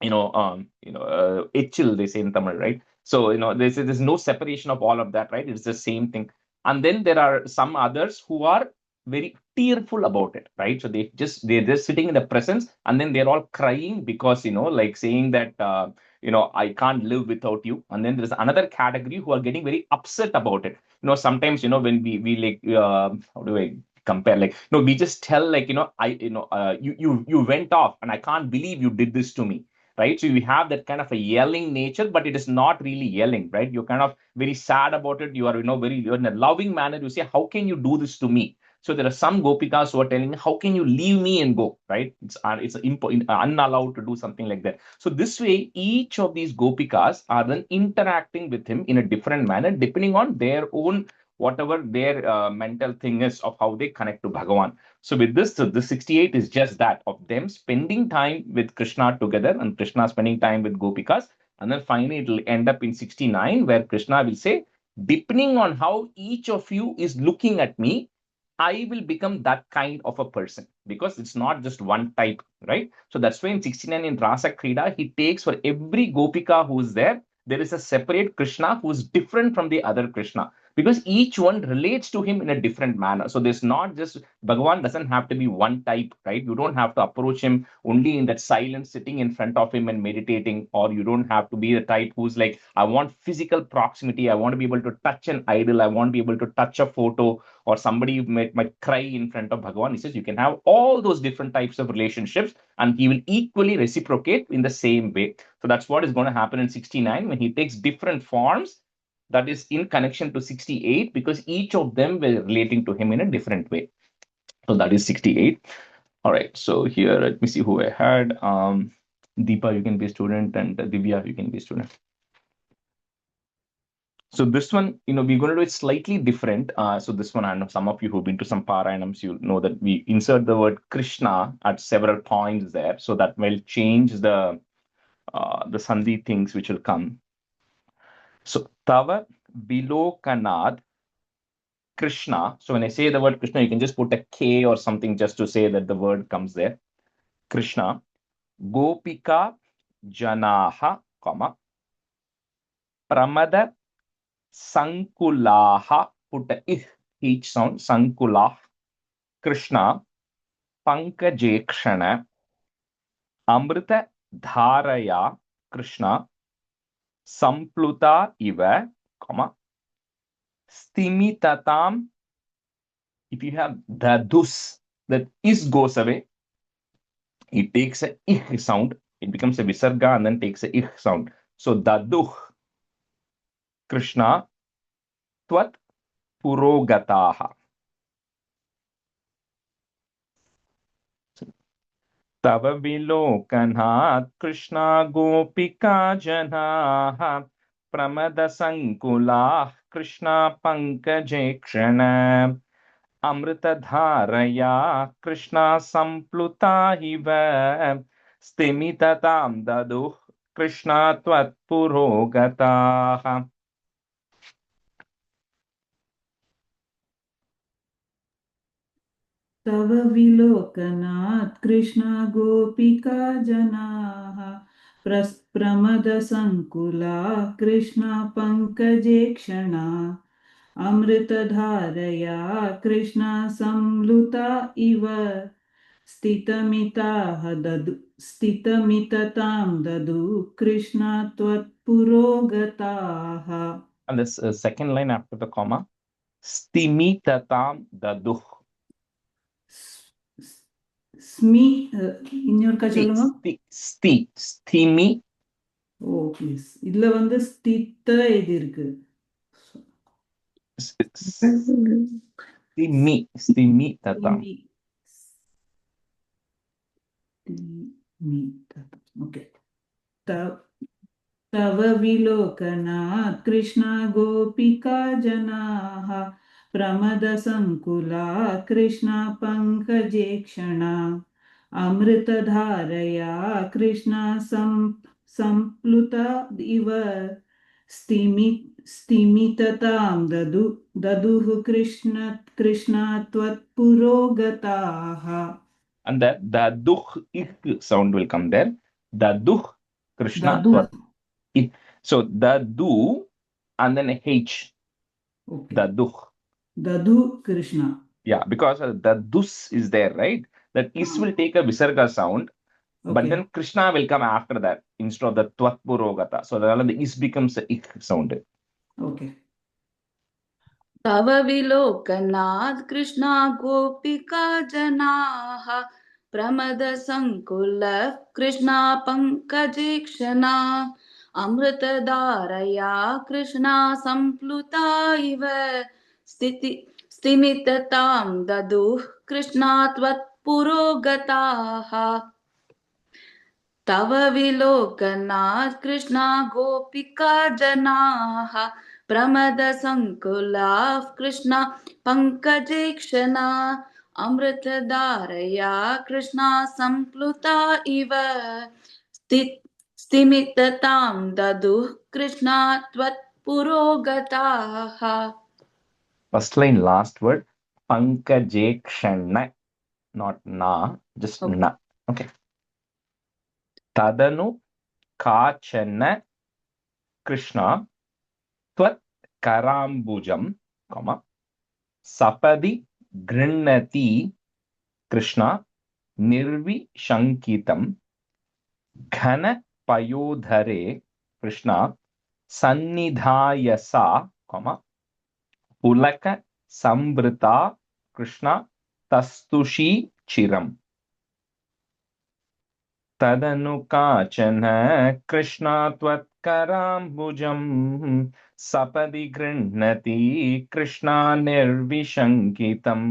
etchil, they say in Tamil, right? So, there's no separation of all of that, right? It's the same thing. And then there are some others who are very tearful about it, right? So they're just sitting in the presence and then they're all crying because, like saying that, I can't live without you. And then there's another category who are getting very upset about it. Sometimes, when we like, how do I compare? Like, we just tell like, you went off and I can't believe you did this to me. Right. So we have that kind of a yelling nature, but it is not really yelling, right? You're kind of very sad about it. You are, you're in a loving manner. You say, how can you do this to me? So there are some gopikas who are telling me, how can you leave me and go, right? It's unallowed to do something like that. So this way, each of these gopikas are then interacting with him in a different manner, depending on their own, whatever their mental thing is of how they connect to Bhagavan. So with this, so the 68 is just that, of them spending time with Krishna together and Krishna spending time with gopikas. And then finally, it will end up in 69, where Krishna will say, depending on how each of you is looking at me, I will become that kind of a person, because it's not just one type, right? So that's why in 69 in Rasa Krida, he takes for every Gopika who is there is a separate Krishna who is different from the other Krishna, because each one relates to him in a different manner. So there's not just, Bhagavan doesn't have to be one type, right? You don't have to approach him only in that silence, sitting in front of him and meditating, or you don't have to be the type who's like, I want physical proximity. I want to be able to touch an idol. I want to be able to touch a photo, or somebody might cry in front of Bhagavan. He says you can have all those different types of relationships and he will equally reciprocate in the same way. So that's what is going to happen in 69 when he takes different forms, that is in connection to 68, because each of them were relating to him in a different way. So that is 68. All right. So here, let me see who I had. Deepa, you can be a student, and Divya, you can be a student. So this one, we're going to do it slightly different. So this one, I know some of you who've been to some Parayanams, you know that we insert the word Krishna at several points there. So that will change the Sandhi things which will come. So Tava Bilokanad Krishna. So when I say the word Krishna, you can just put a K or something just to say that the word comes there. Krishna. Gopika Janaha, comma, Pramada Sankulaha, put a each sound, Sankulah, Krishna, Pankajekshana, Amrita dharaya Krishna sampluta iva, comma, stimitatam. If you have dadus, that is goes away, it takes a ich sound, it becomes a visarga and then takes a ich sound. So daduh Krishna tvat purogataha. तव विलोकनात् कृष्णा गोपिका जनाः प्रमदसङ्कुलाः कृष्णा पङ्कजे क्षण अमृतधारया कृष्णा सम्प्लुता इव स्तिमिततां ददुः कृष्णा त्वत्पुरोगताः. तव विलोकनात् कृष्णा गोपिका जनाः प्रमदसङ्कुलाः कृष्णा पङ्कजे क्षणा अमृतधारया कृष्णा संलुता इव स्थितमिततां ददु Krishna त्वत्पुरोगताः. And this second line after the comma, stimitatam daduh. இன்னொருக்கா சொல்லுங்க. ஸ்திமி. ஓ ப்ளீஸ். இதுல வந்து ஸ்தித்த இது இருக்கு. ஸ்திமிததாம். ஓகே. तव विलोकनात् कृष्णा गोपिका जनाः प्रमदसङ्कुला कृष्णा पङ्कजे क्षणा अमृतधारया कृष्णा सम्प्लुता इव स्तिमिततां ददुः Krishna त्वत्पुरोगताः. And that daduh sound will come there. Daduh Krishna. So dadu and then a H. Okay. Daduh Krishna. Yeah, because dadus is there, right? That is will take a visarga sound, but then Krishna will come after that instead of the twatpurogata. So the is becomes a ik sound. Okay. तव विलोकनात् कृष्णा गोपिका जनाः प्रमदसङ्कुलः कृष्णा पङ्कजे क्षणा अमृतधारया कृष्णा सम्प्लुता इव स्तिमिततां ददुः कृष्णा त्वत्पुरोगताः. तव विलोकनात् कृष्णा गोपिका जनाः प्रमदसङ्कुलाः कृष्णा पङ्कजे क्षणा अमृतधारया कृष्णा सम्प्लुता इव स्तिमिततां ददुः Krishna त्वत्पुरोगताः. First line, last word, pankaje kshana, not na, just na. Okay. Tadanu kachana Krishna tvat karambujam, comma, sapadi grinnati Krishna nirvi shankitam ghana payodhare Krishna sannidhayasa, comma, pulaka samvrita Krishna tastushi chiram. Tadanu kachana Krishna tvatkarambujam sapadi grinnati Krishna nirvishankitam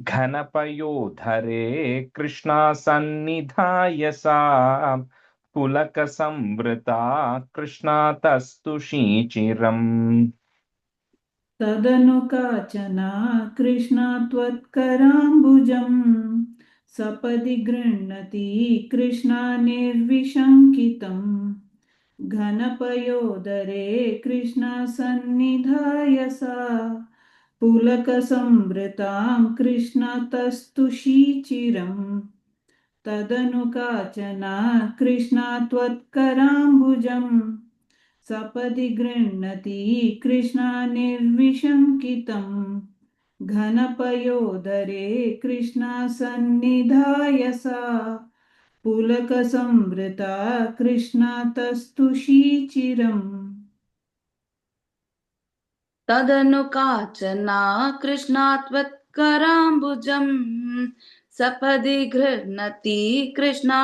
ghanapayodhare Krishna sannidhayasa pulaka samvrita Krishna tastushi chiram. तदनु काचना कृष्णा त्वत्कराम्बुजं सपदि गृह्णति कृष्णा निर्विशङ्कितं घनपयोदरे कृष्णा सन्निधाय सा पुलकसंवृतां कृष्णा तस्तुषीचिरम्. तदनु काचना कृष्णा त्वत्कराम्बुजं सपदि गृह्णति कृष्णा निर्विशङ्कितं घनपयोदरे कृष्णा सन्निधाय सा पुलकसंवृता कृष्णातस्तुषीचिरम् तदनु काचना कृष्णात्वत्कराम्बुजम् सपदि गृह्णति कृष्णा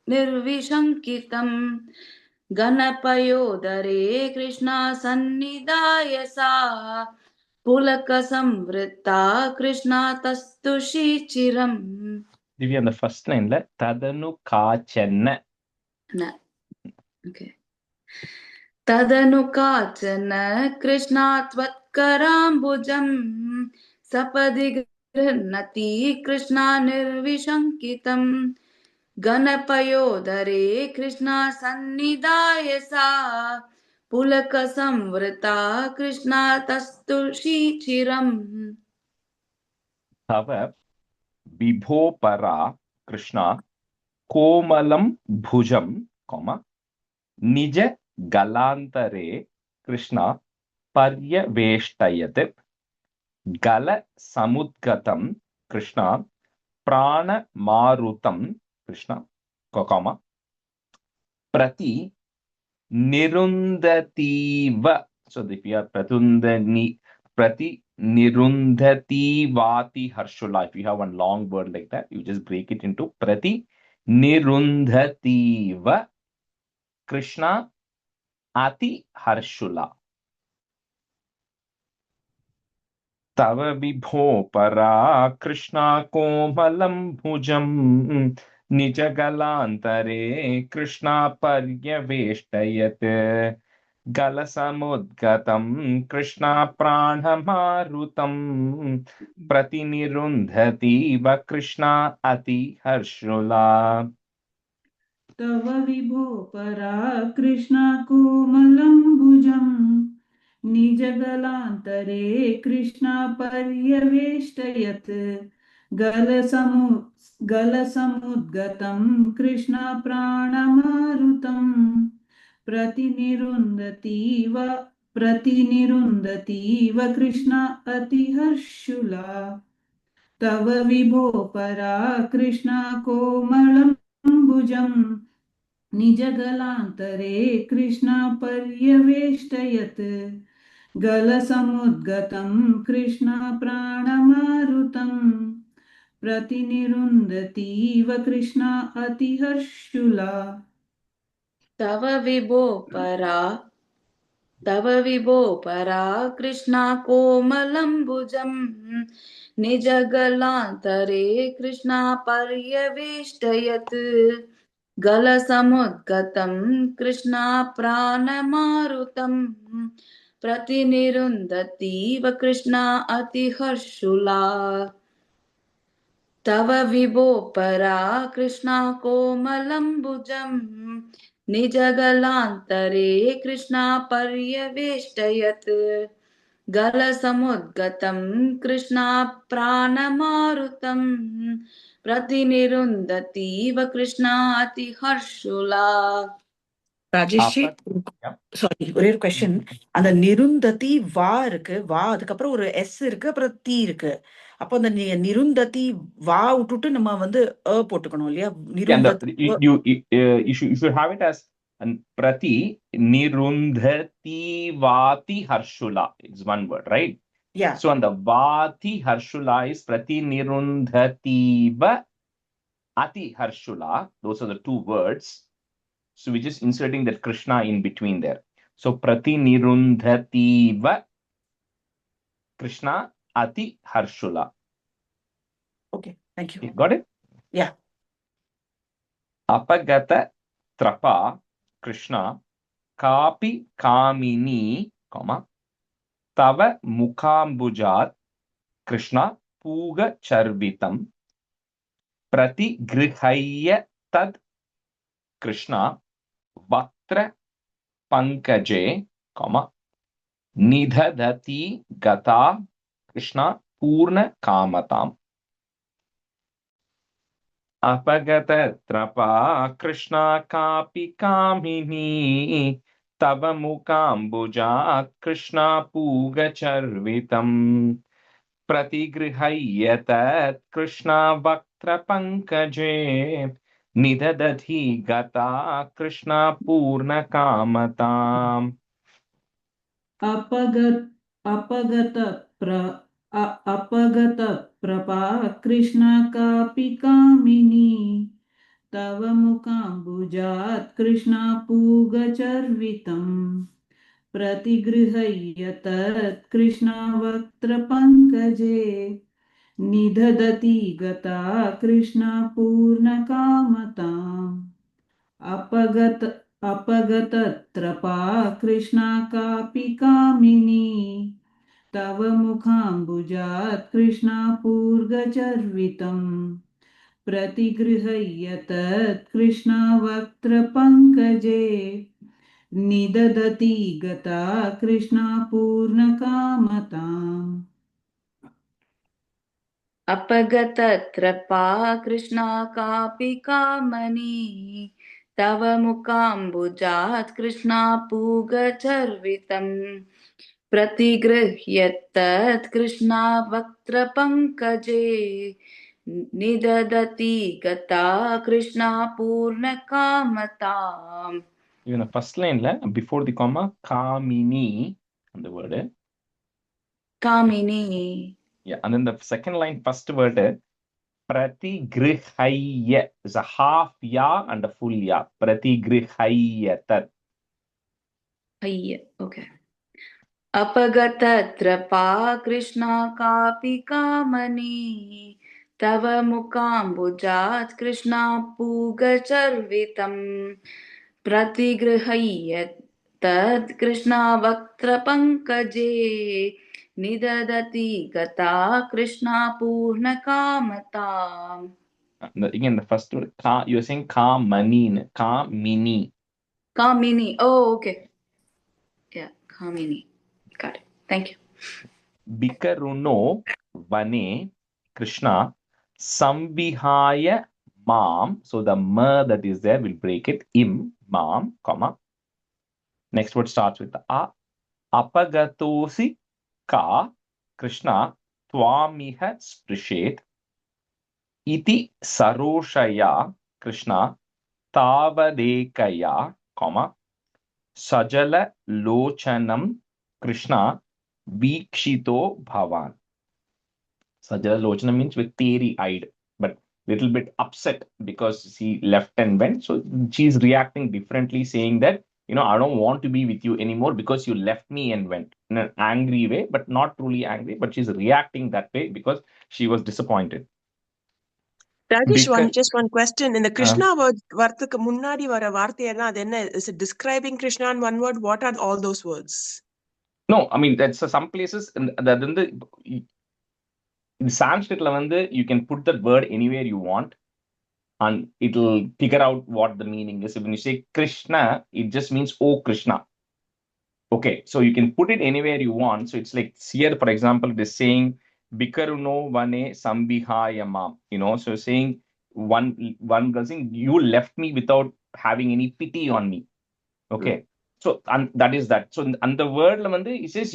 निर्विशङ्कितम् गणपयोदरे कृष्णा सन्निधाय सा पुलकसंवृत्ता Krishna तस्तुषीचिरम् Divya, the first line, Tadanu Kachana. Okay. तदनु काचन कृष्णात्वत्कराम्बुजम् सपदि गृह्णति कृष्णा निर्विशङ्कितम् गणपयोदरे कृष्णा सन्निधाय सा पुलकसंवृता Krishna तस्तुषीचिरम् Tava Vibho Para Krishna Komalam Bhujam, Nija Galantare Krishna Paryaveshtayate Gala Samudgatam Krishna Prana Marutam Krishna, Prati Nirundativa. So if you are Prati Nirundhati Vati Harshula. If you have one long word like that, you just break it into Prati Nirundhativa Krishna Ati Harshula. Tava Vibho Para Krishna Komalam Bhujam Nijagalantare Krishna Paryaveshtayate Galasamudgatam Krishna Pranamarutam Pratinirundhati Va Krishna Ati Harshula. तव विभो परा कृष्णा कोमलम्बुजम् निजगलान्तरे कृष्णा पर्यवेष्टयत् गलसमुद्गतं कृष्णा प्राणमारुतम् प्रतिनिरुन्धतीव कृष्णा अतिहर्षुला तव विभो परा कृष्णा कोमलम्बुजम् निजगलान्तरे कृष्णा पर्यवेष्टयत् गलसमुद्गतं कृष्णा प्राणमारुतम् प्रतिनिरुन्धतीव कृष्णा अतिहर्षुला तव विभो परा कृष्णा कोमलम्बुजम् निजगलान्तरे कृष्णा पर्यवेष्टयत् गलसमुद्गतं कृष्णा प्राणमारुतम् प्रतिनिरुन्धतीव कृष्णा अतिहर्षुला तव विभो परा कृष्णा कोमलम्बुजम् निजगलान्तरे कृष्णा पर्यवेष्टयत् गलसमुद्गतं कृष्णा प्राणमारुतम् प्रतिनिरुन्धतीव कृष्णा अतिहर्षुला ராஜேஷ்ஜி Yeah. சாரி ஒரே ஒரு கொஸ்டின் அந்த நிருந்ததி வா இருக்கு வா அதுக்கப்புறம் ஒரு எஸ் இருக்கு அப்புறம் தீ இருக்கு அப்போ அந்த நிருந்ததி வா விட்டுட்டு நம்ம வந்து போட்டுக்கணும் இல்லையா நிருந்ததி You should have it as Prati Nirundhati Vati Harshula. It's one word, right? Yeah So on the Vati Harshula is Prati Nirundhati Va Ati Harshula. Those are the two words. So we're just inserting that Krishna in between there. So Prati Nirundhati Va Krishna Ati Harshula. Okay thank you Got it? Yeah. Apagata Trapa Krishna Kapi Kamini, Tava Mukambujat Krishna Puga Charvitam Prati Grihaya Tad Krishna Vatra Pankaje, Nidhadati Gata Krishna Purna Kamatam. Apagata Trapa Krishna Kapi Kamini Tava Mukambujat Krishna Puga Charvitam प्रतिगृह्य तत् कृष्णा वक्त्रपङ्कजे निदधति गता कृष्णा पूर्णकामताम् अपगत प्रभा कृष्णा कापि कामिनी तव मुखाम्बुजात् कृष्णा पूगचर्वितम् प्रतिगृह्य तत् कृष्णा वक्त्रपङ्कजे निदधति गता कृष्णा पूर्णकामताम् अपगतत्रपा कृष्णा कापि कामिनी तव मुखाम्बुजात् कृष्णा पूर्गचर्वितम् प्रतिगृह्य तत् कृष्णा वक्त्रपङ्कजे निदधति गता कृष्णा पूर्णकामताम् अपगतत्रपा कृष्णा कापि कामनी तव मुकाम्बुजात् कृष्णा पूगचर्वितम् प्रतिगृह्य तत् कृष्णा वक्त्रपङ्कजे निदधति गता Krishna पूर्णकामताम्. Even the first line, before the comma, kamini, and the word. Kamini. Yeah, and then the second line, first word, pratigrihaya, is a half ya and a full ya. Pratigrihaya tat. Okay. अपगतत्रपा Krishna कापि कामनी तव मुकाम्बुजात् कृष्णा पूगचर्वितम् प्रतिगृह्य तत् कृष्णा वक्त्रपङ्कजे निदधति गता Krishna पूर्णकामताम्. Again, the first word, you're saying kamani, kamini. Kamini. Oh, okay. Yeah, Kamini. Got it. Thank you. Bikaruno vane Krishna samvihaya mam. So the ma that is there will break it. Im mam, comma. Next word starts with the a. Apagatosi ka Krishna twamiha sprishet iti saroshaya Krishna tavadekaya, comma. Sajala lochanam Krishna vikshito bhavan. Sajala Lochana means with teary-eyed, but little bit upset because she left and went. So she's reacting differently, saying that, I don't want to be with you anymore because you left me and went in an angry way, but not truly angry, but she's reacting that way because she was disappointed. Rajesh, Because, just one question. In the Krishna varthukku munnadi vara vaarthiyana adu enna? Is it describing Krishna in one word? What are all those words? no, I mean, that's some places, that in Sanskrit, you can put that word anywhere you want and it'll figure out what the meaning is. So when you say Krishna, it just means, oh Krishna. Okay, so you can put it anywhere you want. So it's like here, for example, it is saying Bikaruno vane sambihaya mam. So saying one girl saying, you left me without having any pity on me. Okay. So and that is that. So and the word it says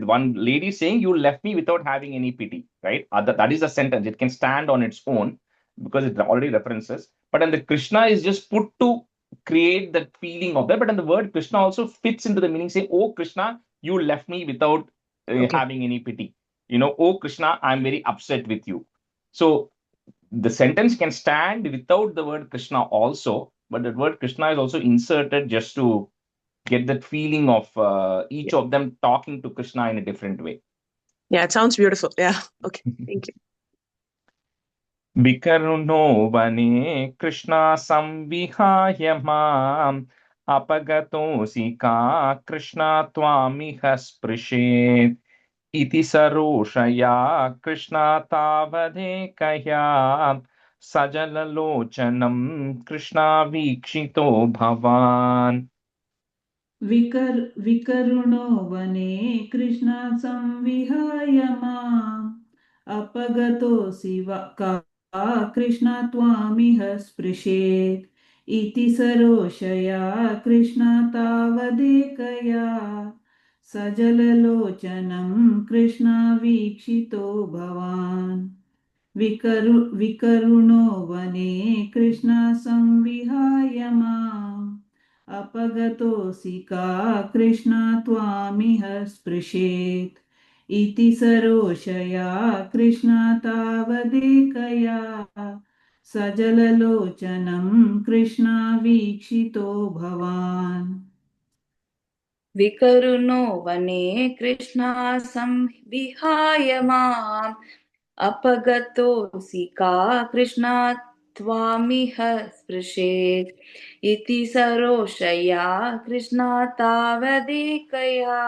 one lady saying, you left me without having any pity, right? That is a sentence. It can stand on its own because it already references. But then the Krishna is just put to create that feeling of that. But then the word Krishna also fits into the meaning, saying, oh Krishna, you left me without having any pity. Oh Krishna, I'm very upset with you. So the sentence can stand without the word Krishna also, but the word Krishna is also inserted just to get that feeling of each of them talking to Krishna in a different way. Yeah, it sounds beautiful. Yeah. Okay. Thank you. Bikaruno vane Krishna samvihaya mam apagatosi ka Krishna twamiha sprishet iti saroshaya Krishna tavadekaya sajalalochanam Krishna vikshito bhavan. विकरुणो वने कृष्णा संविहाय माम् अपगतोऽसि का कृष्णा त्वामिह स्पृशेत् इति सरोषया कृष्णा तावदेकया सजललोचनं कृष्णावीक्षितो भवान् विकरुणो वने कृष्णसंविहाय माम् अपगतोऽसि का कृष्णा त्वामिह स्पृशेत् इति सरोषया कृष्णा तावदेकया सजललोचनं कृष्णा वीक्षितो भवान् विकरुणो वने कृष्णा संविहाय माम् अपगतोऽसि का कृष्णा त्वामिह स्पृशेत् इति सरोषया कृष्णा तावदेकया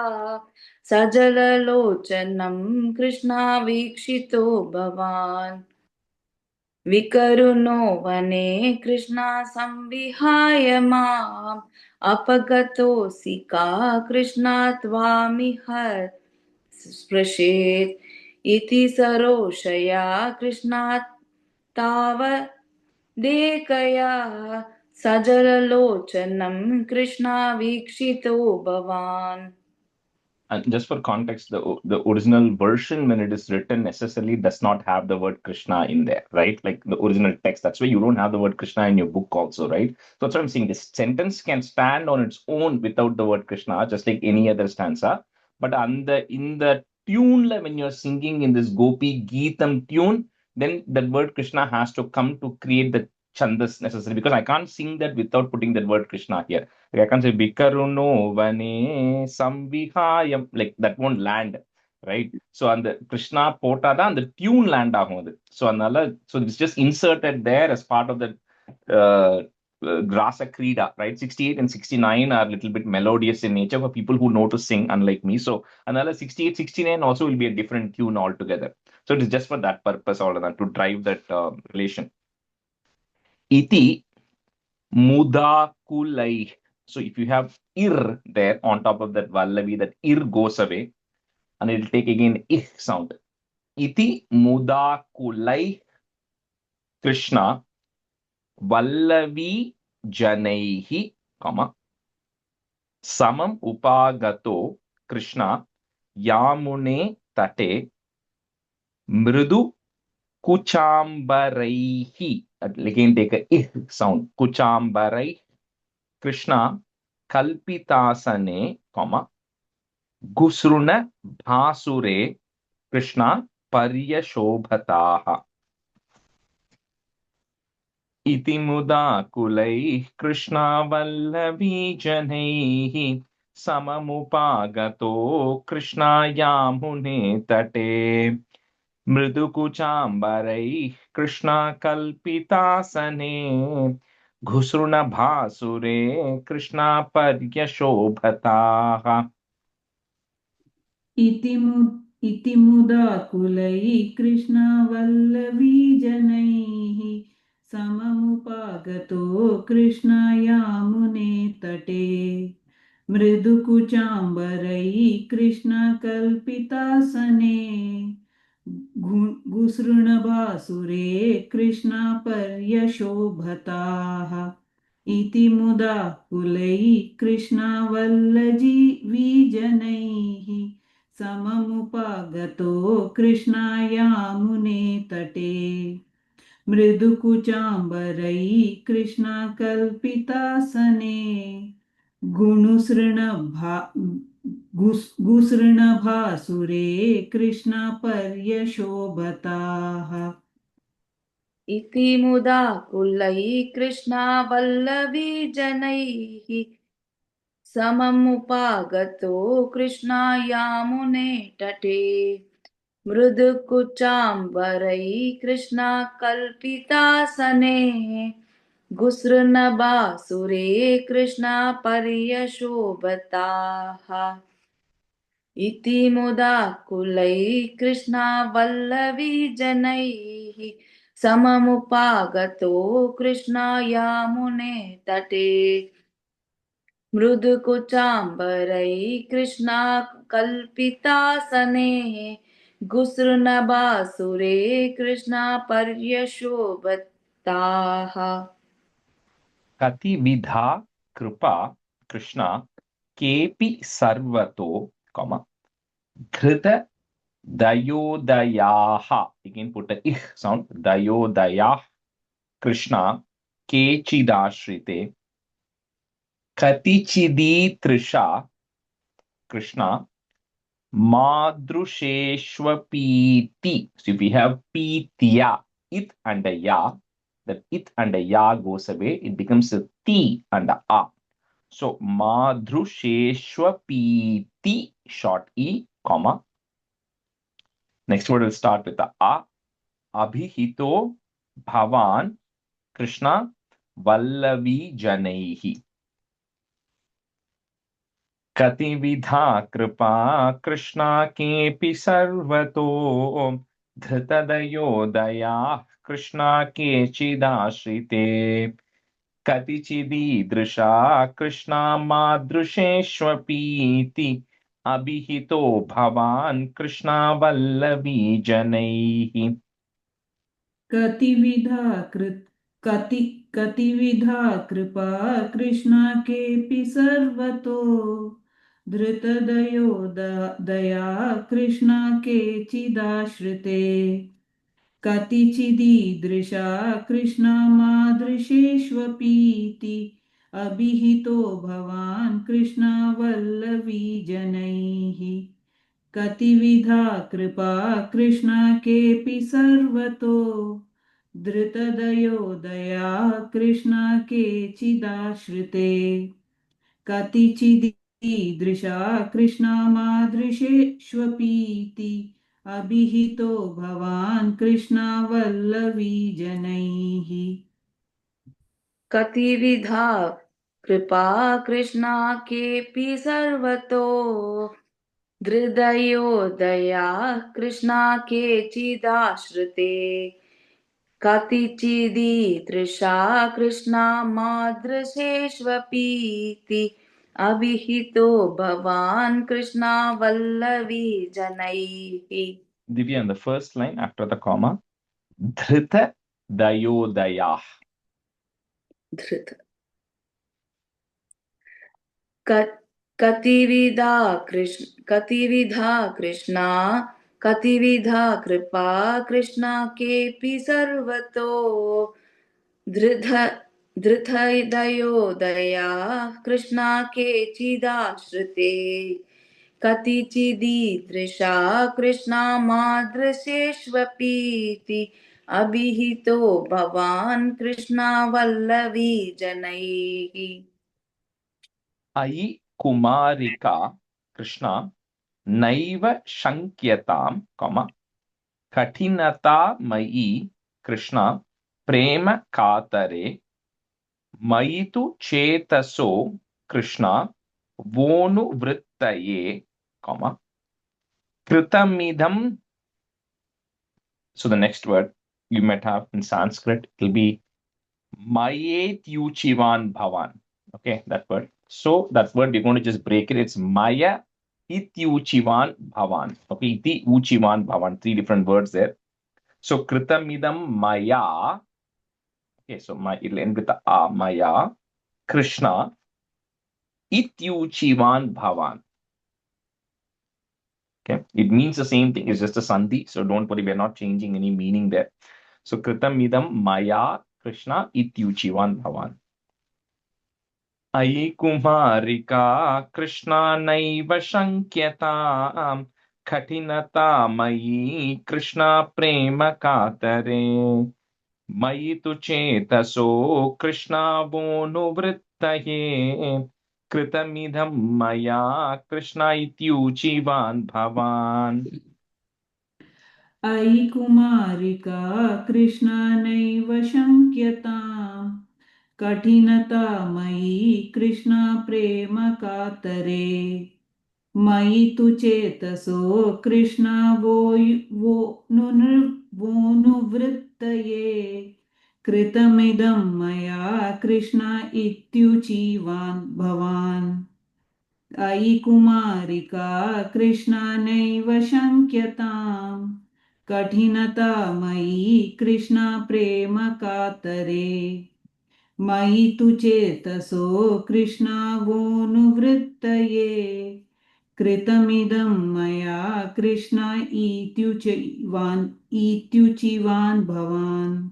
सजललोचनं कृष्णा वीक्षितो भवान् विकरुणो वने कृष्णा संविहाय माम् अपगतोऽसि का कृष्णा त्वामिह स्पृशेत् इति सरोषया कृष्णा तावदेकया सजललोचनं कृष्णा वीक्षितो भवान्. And just for context, the original version, when it is written, necessarily does not have the word Krishna in there, right? Like the original text. That's why you don't have the word Krishna in your book also, right? So that's what I'm saying. This sentence can stand on its own without the word Krishna, just like any other stanza. But in the tune, like when you're singing in this Gopi Geetam tune, then that word Krishna has to come to create the chandas necessary, because I can't sing that without putting that word Krishna here. Like I can't say Bikaruno Vane Samvihayam, like that won't land, right? So on the Krishna Potada and the tune land agum. So so it's just inserted there as part of the Grasa Krida, right? 68 and 69 are a little bit melodious in nature for people who know to sing, unlike me. So another 68, 69 also will be a different tune altogether. So it is just for that purpose, all of that, to drive that relation. Iti Mudakulai. So if you have ir there on top of that Vallavi, that ir goes away and it will take again ih sound. Iti Mudakulai Krishna Vallavi Janaihi, comma, Samam Upagato Krishna Yamune Tate Mridu Kuchambaraihi. Again take a ih sound. Kuchambarai Krishna Kalpitasane, comma, Gusruna Bhasure Krishna Paryashobhataha. Iti muda kulai Krishna Vallavi Janaihi Samamupagato Krishna Yamune Tate Mridukuchambarai Krishna Kalpitasane Ghusruna Bhasure Krishna Paryashobhataha. इति मुदाकुलैः कृष्णवल्लवीजनैः सममुपागतो कृष्णयामुने तटे मृदुकुचाम्बरैः कृष्णकल्पितासने गुसृणभासुरे कृष्णपर्यशोभताः इति मुदाकुलैः कृष्णवल्लवीजनैः सममुपागतो कृष्णायामुने तटे मृदुकुचाम्बरैः कृष्णकल्पितासने गुसृणभासुरे कृष्णपर्यशोभताः इति मुदाकुलैः कृष्णा वल्लवी जनैः सममुपागतो कृष्णा यामुने तटे मृदुकुचाम्बरैः कृष्णा कल्पितासने गुसृणभासुरे कृष्णा पर्यशोभताः इति मुदाकुलैः कृष्णा वल्लवी जनैः सममुपागतो कृष्णा यामुने तटे मृदुकुचाम्बरैः Krishna कल्पितासने गुसृणभासुरे Krishna पर्यशोभताः. Kati Vidha Kripa Krishna Kepi Sarvato comma. Dhrita dayodayaha. Again, put a ih sound. Dayodayah Krishna kechidashrite katichidi trisha Krishna madrusheshwapiti. So if we have pitya, it and a ya, that it and a ya goes away, it becomes a ti and a a. So madrusheshwapiti, short e, comma. Next word will start with the a. Abhihito bhavan Krishna vallavi janaihi. कतिविधा कृपा कृष्णा केऽपि सर्वतो धृतदयोदयाः कृष्णा केचिदाश्रिते कतिचिदीदृशा कृष्णा मादृशेष्वपीति अभिहितो भवान् कृष्णा वल्लवी जनैः कतिविधा कृपा कृष्णा केऽपि सर्वतो धृतदयो दया कृष्णा केचिदाश्रिते कतिचिदीदृशा कृष्णा मादृशेष्वपीति अभिहितो भवान् कृष्णा वल्लवी जनैः कतिविधा कृपा कृष्णा केऽपि सर्वतो धृतदयो दया कृष्णा केचिदाश्रिते कतिचिदीदृशा कृष्णा मादृशेष्वपीति अभिहितो भवान् कृष्णा वल्लवी जनैः कतिविधा कृपा कृष्णा केऽपि सर्वतो धृदयो कृष्णा केचिदाश्रिते कतिचिदीदृशा कृष्णा मादृशेष्वपीति अभिहितो भवान् कृष्णा वल्लवी जनैः Divya, in the first line after the comma, dhrita dayodayah. धृत कतिविधा Krishna कतिविधा कृपा कृष्णा केऽपि सर्वतो धृतदयो दया कृष्णा केचिदाश्रिते कतिचिदीदृशा कृष्णा मादृशेष्वपीति अभिहितो भवान् कृष्णा वल्लवी जनैः Ayi kumarika Krishna naiva shankyatam, comma, katinata mai Krishna prema katare maitu chetaso Krishna vonu vrittaye, comma, kritamidam. So the next word you might have in Sanskrit, it will be Mayet Yuchivan Bhavan. Okay, that word. So that word we're going to just break it. It's Maya Ityuchivan Bhavan. Okay, Iti Uchivan Bhavan. Three different words there. So Kritamidam Maya. Okay, so it'll end with the A. Maya Krishna Ityuchivan Bhavan. Okay, it means the same thing. It's just a sandhi. So don't worry, we're not changing any meaning there. So Kritamidam Maya Krishna Ityuchivan Bhavan. अयि कुमारिका कृष्णा नैव शङ्क्यताम् कठिनता मयि कृष्णा प्रेम कातरे मयि तु चेतसो कृष्णा वोनुवृत्तये कृतमिदं मया कृष्णा इत्यूचिवान् भवान् अयि कुमारिका कृष्णा नैव शङ्क्यताम् कठिनता मयि कृष्णा प्रेम कातरे मयि तु चेतसो कृष्णा वोनुवृत्तये कृतमिदं मया कृष्णा इत्युचीवान् भवान् अयि कुमारिका कृष्णा नैव शङ्क्यताम् कठिनता मयि कृष्णा प्रेम कातरे मयि तु चेतसो कृष्णा वोनुवृत्तये कृतमिदं मया कृष्ण इत्युचिवान् भवान्.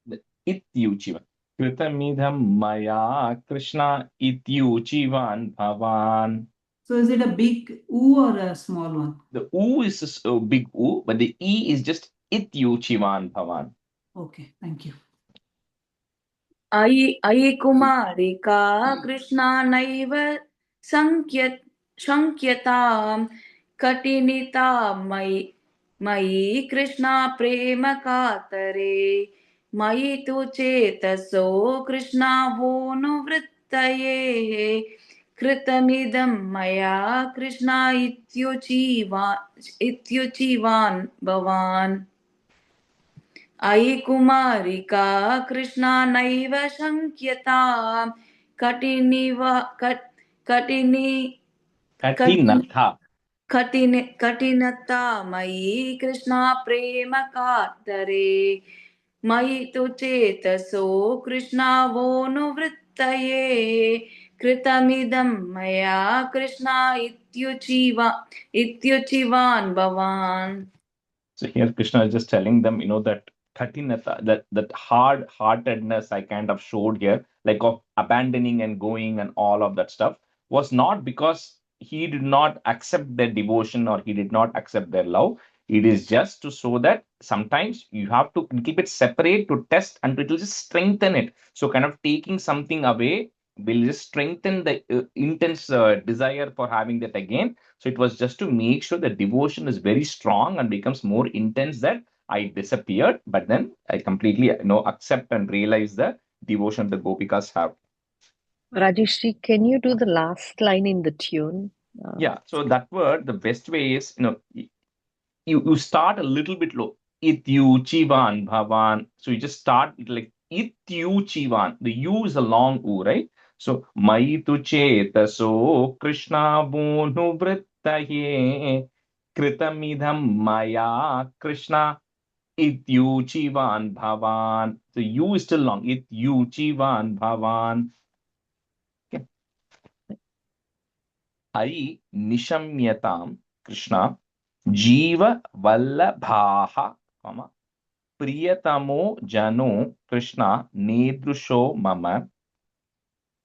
The ityuchivan. Kritamidham maya Krishna ityuchivan bhavan. So is it a big U or a small one? The U is a big U, but the E is just ityuchivan bhavan. Okay, thank you. अयि कुमारिका कृष्णा नैव शङ्क्यतां कठिनिता मयि कृष्णा प्रेम कातरे मयि तु चेतसो कृष्णा वो नु वृत्तये कृतमिदं मया कृष्णा इत्युचिवान् भवान्. अयि कुमारिका कृष्णा नैव शङ्क्यतां कठिनता मयि कृष्णा प्रेम कातरे मयि तु चेतसो कृष्णा वो नु वृत्तये कृतमिदं मया कृष्णा इत्युचिवान् भवान्. So here Krishna is just telling them, that katinata, that hard-heartedness I kind of showed here, like of abandoning and going and all of that stuff, was not because he did not accept their devotion or he did not accept their love. It is just to show that sometimes you have to keep it separate to test and it will just strengthen it. So kind of taking something away will just strengthen the intense desire for having that again. So it was just to make sure the devotion is very strong and becomes more intense that I disappeared, but then I completely accept and realize the devotion the Gopikas have. Rajeshri, can you do the last line in the tune? Yeah, so that word, the best way is, you start a little bit low. Ityuchivan bhavan. So you just start like ityuchivan. The U is a long U, right? So maitu chetaso Krishna bonu vrittaye kritamidham maya Krishna ityuchivan bhavan. So U is still long. Ityuchivan bhavan. Okay. Ai nishamyatam Krishna जीव वल्लभाः प्रियतमो जनो कृष्णा नेदृशो मम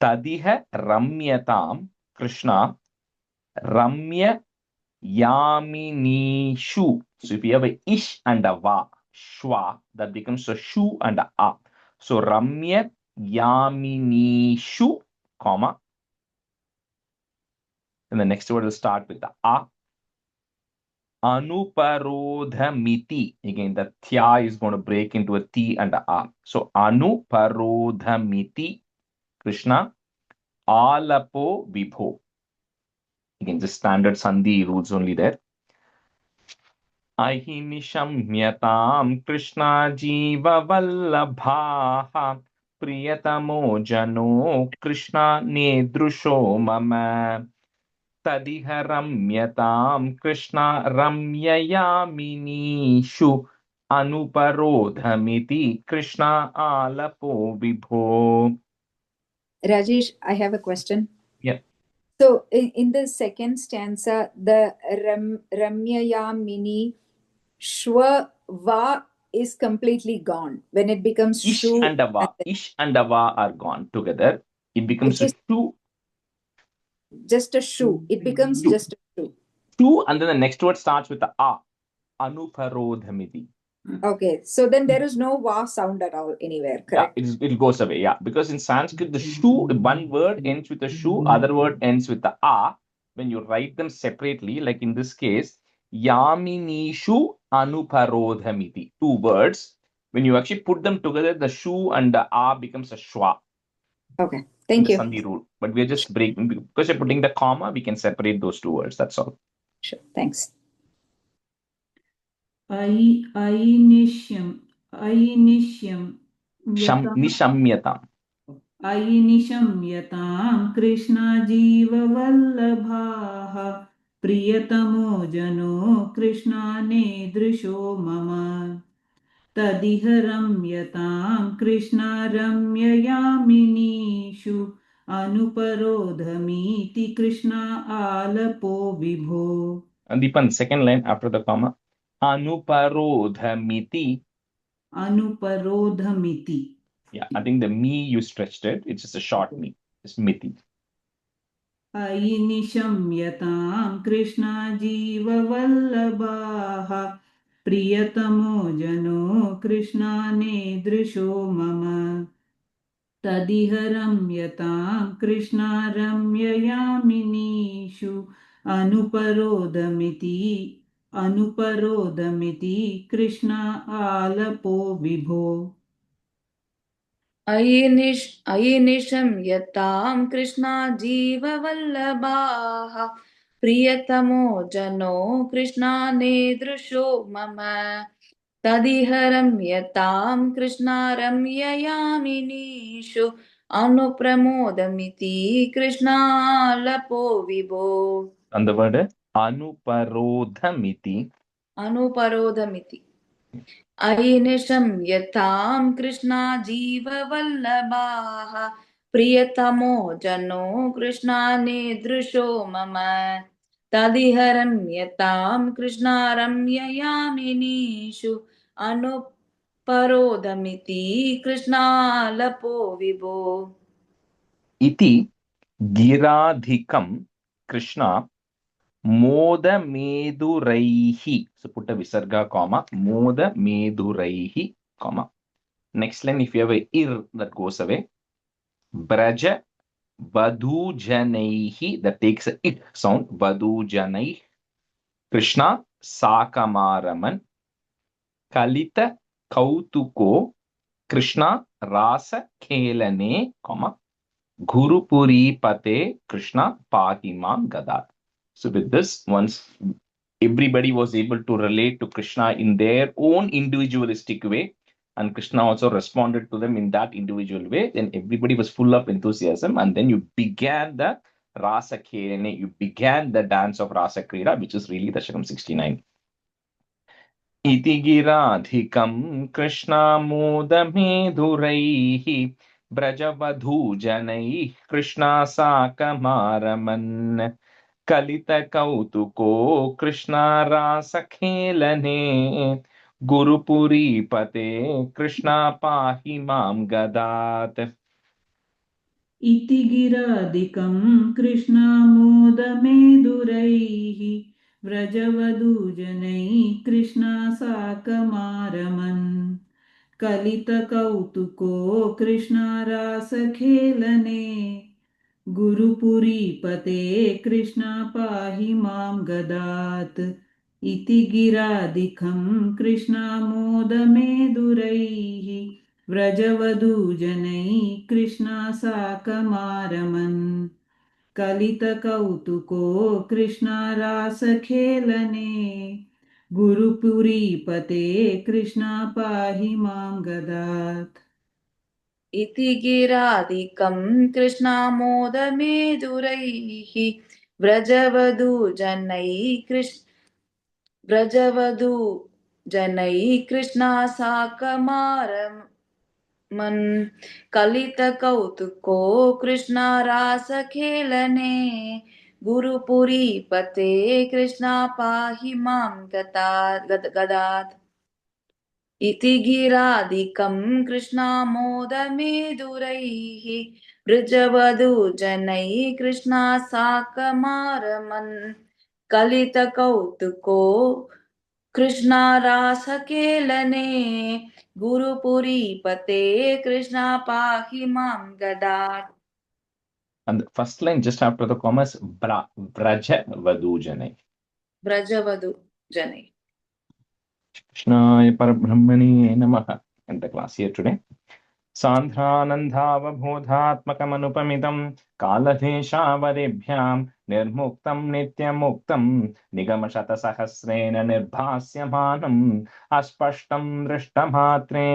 तदिह रम्यतां कृष्णा रम्य yaminishu. So if you have a ish and a va, shwa, that becomes a shu and a a. So ramya yaminishu, comma. And the next word will start with the a. Anuparodhamiti. Again, the thya is going to break into a ti and a a. So anuparodhamiti. Krishna. Alapo vibho. Again, the standard sandhi rules only there. Ahinishamyatam Krishna jiva vallabhaha priyatamo jano Krishna nedrusho mama. Tadiha ramyatam Krishna ramyayaminishu anuparodhamiti Krishna alapo vibho. Rajesh, I have a question. Yeah. So in the second stanza, the Ramyayamini Shwa Va is completely gone. When it becomes Ish Shu, and ava are gone together. It becomes a two. Just a Shu. It becomes just a Shu. Two, and then the next word starts with the a. Anuparodhamiti. Okay, so then there is no Va sound at all anywhere, correct? Yeah, it goes away. Yeah, because in Sanskrit, the shu, one word ends with a shu, other word ends with the a. When you write them separately, like in this case, yaminishu anuparodhamiti. Two words. When you actually put them together, the shu and the a becomes a shwa. Okay, thank you. Sandhi rule. But we're just breaking, because you're putting the comma, we can separate those two words. That's all. Sure, thanks. Ainishyam Nishamyatam. Ainishamyatam Krishna jiva vallabhaha priyatamo jano Krishna nedrisho mama tadiha ramyatam Krishna ramyayaminishu अनुपरोधमीति Krishna आलपो विभो. And Deepan, second line after the comma. Anuparodhamiti. Anuparodhamiti. Yeah, I think the me you stretched it. It's just a short me. It's miti. अयि निशम्यतां कृष्णा जीववल्लभाः प्रियतमो जनो कृष्णा नेदृशो मम तदिह रम्यतां कृष्णा रम्ययामिनीषु अनुपरोधमिति कृष्णा आलपो विभो. अयिनिशं यतां कृष्णा जीववल्लभाः प्रियतमो जनो कृष्णा नेदृशो मम तदिह रम्यतां कृष्णा रम्ययामिनीषु अनुप्रमोदमिति कृष्णालपो विभो. And the word anuparodhamiti. अनुपरोधमिति अयिनिशं यतां Krishna जीववल्लभाः प्रियतमो जनो कृष्णा नेदृशो मम तदिह रम्यतां कृष्णा रम्ययामिनीषु अनुपरोधमिति कृष्णालपो विभो. Iti giradhikam Krishna modameduraihi. So put a visarga comma. Modameduraihi comma. Next line, if you have a ir that goes away. Braja vadhujanaihi, that takes a it sound. Vadhujanai. Krishna sakamaraman. Kalita kautuko. Krishna rasa khelane, comma. Gurupuri pate Krishna pahimam gadat. So with this, once everybody was able to relate to Krishna in their own individualistic way, and Krishna also responded to them in that individual way, then everybody was full of enthusiasm, and then you began the Rasa Khelane, you began the dance of Rasa Krida, which is really Dashakam 69. Iti giradhikam Krishna modameduraihi brajavadhujanaihi Krishna sakamaraman Kalita kautuko Krishna rasa khelane Gurupuri pate Krishna pahi mam gadat. इति गिरादिकं कृष्णामोदमेदुरैः व्रजवधूजनैः कृष्णा साकमारमन् कलितकौतुको कृष्णा रासखेलने गुरुपुरीपते कृष्णा पाहि मां गदात् इति गिरादिकं कृष्णामोदमेदुरैः व्रजवधूजनैः कृष्णा साकमारमन् कलितकौतुको कृष्णा रासखेलने गुरुपुरीपते कृष्णा पाहि मां गदात्. इति गिरादिकं कृष्णामोदमेदुरैः व्रजवधूजनैः कृष्णा साकमारमन् कलितकौतुको कृष्णा रासखेलने गुरुपुरीपते कृष्णा पाहि मां गदात्. इति गिरादिकं कृष्णामोदमेदुरैः व्रजवधूजनैः कृष्णा साकमारमन् कलितकौतुको कृष्णा रासखेलने गुरुपुरीपते कृष्णा पाहि मां गदात्. And the first line just after the comma is Braja Vadhujanai. Brajavadhujanai. Krishnaya Parabrahmani Namaha. And the class here today. सान्ध्रानन्दावबोधात्मकमनुपमितं कालदेशावरेभ्यां निर्मुक्तं नित्यमुक्तं निगमशतसहस्रेण निर्भास्यमानम् अस्पष्टं दृष्टमात्रे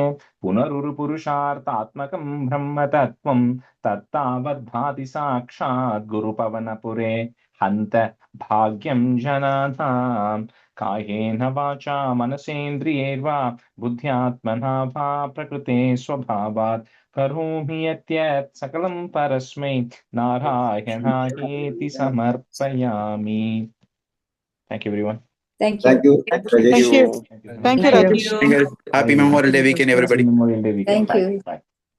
पुनरुरुपुरुषार्थात्मकं ब्रह्मतत्त्वं तत्तावद्भाति साक्षात् गुरुपवनपुरे हन्त भाग्यं जनानां कायेन वाचा मनसेन्द्रियैर्वा बुद्ध्यात्मना वा प्रकृते स्वभावात् करोमि यत् सकलं परस्मै नारायणायेति समर्पयामि. Thank you, everyone. Thank Thank you. you, Thank you. Rajesh. Thank you. Thank you. Thank you, Thank you. Rajesh. you. Happy Memorial Day weekend, everybody. Memorial Day weekend. Thank Bye. you. Bye.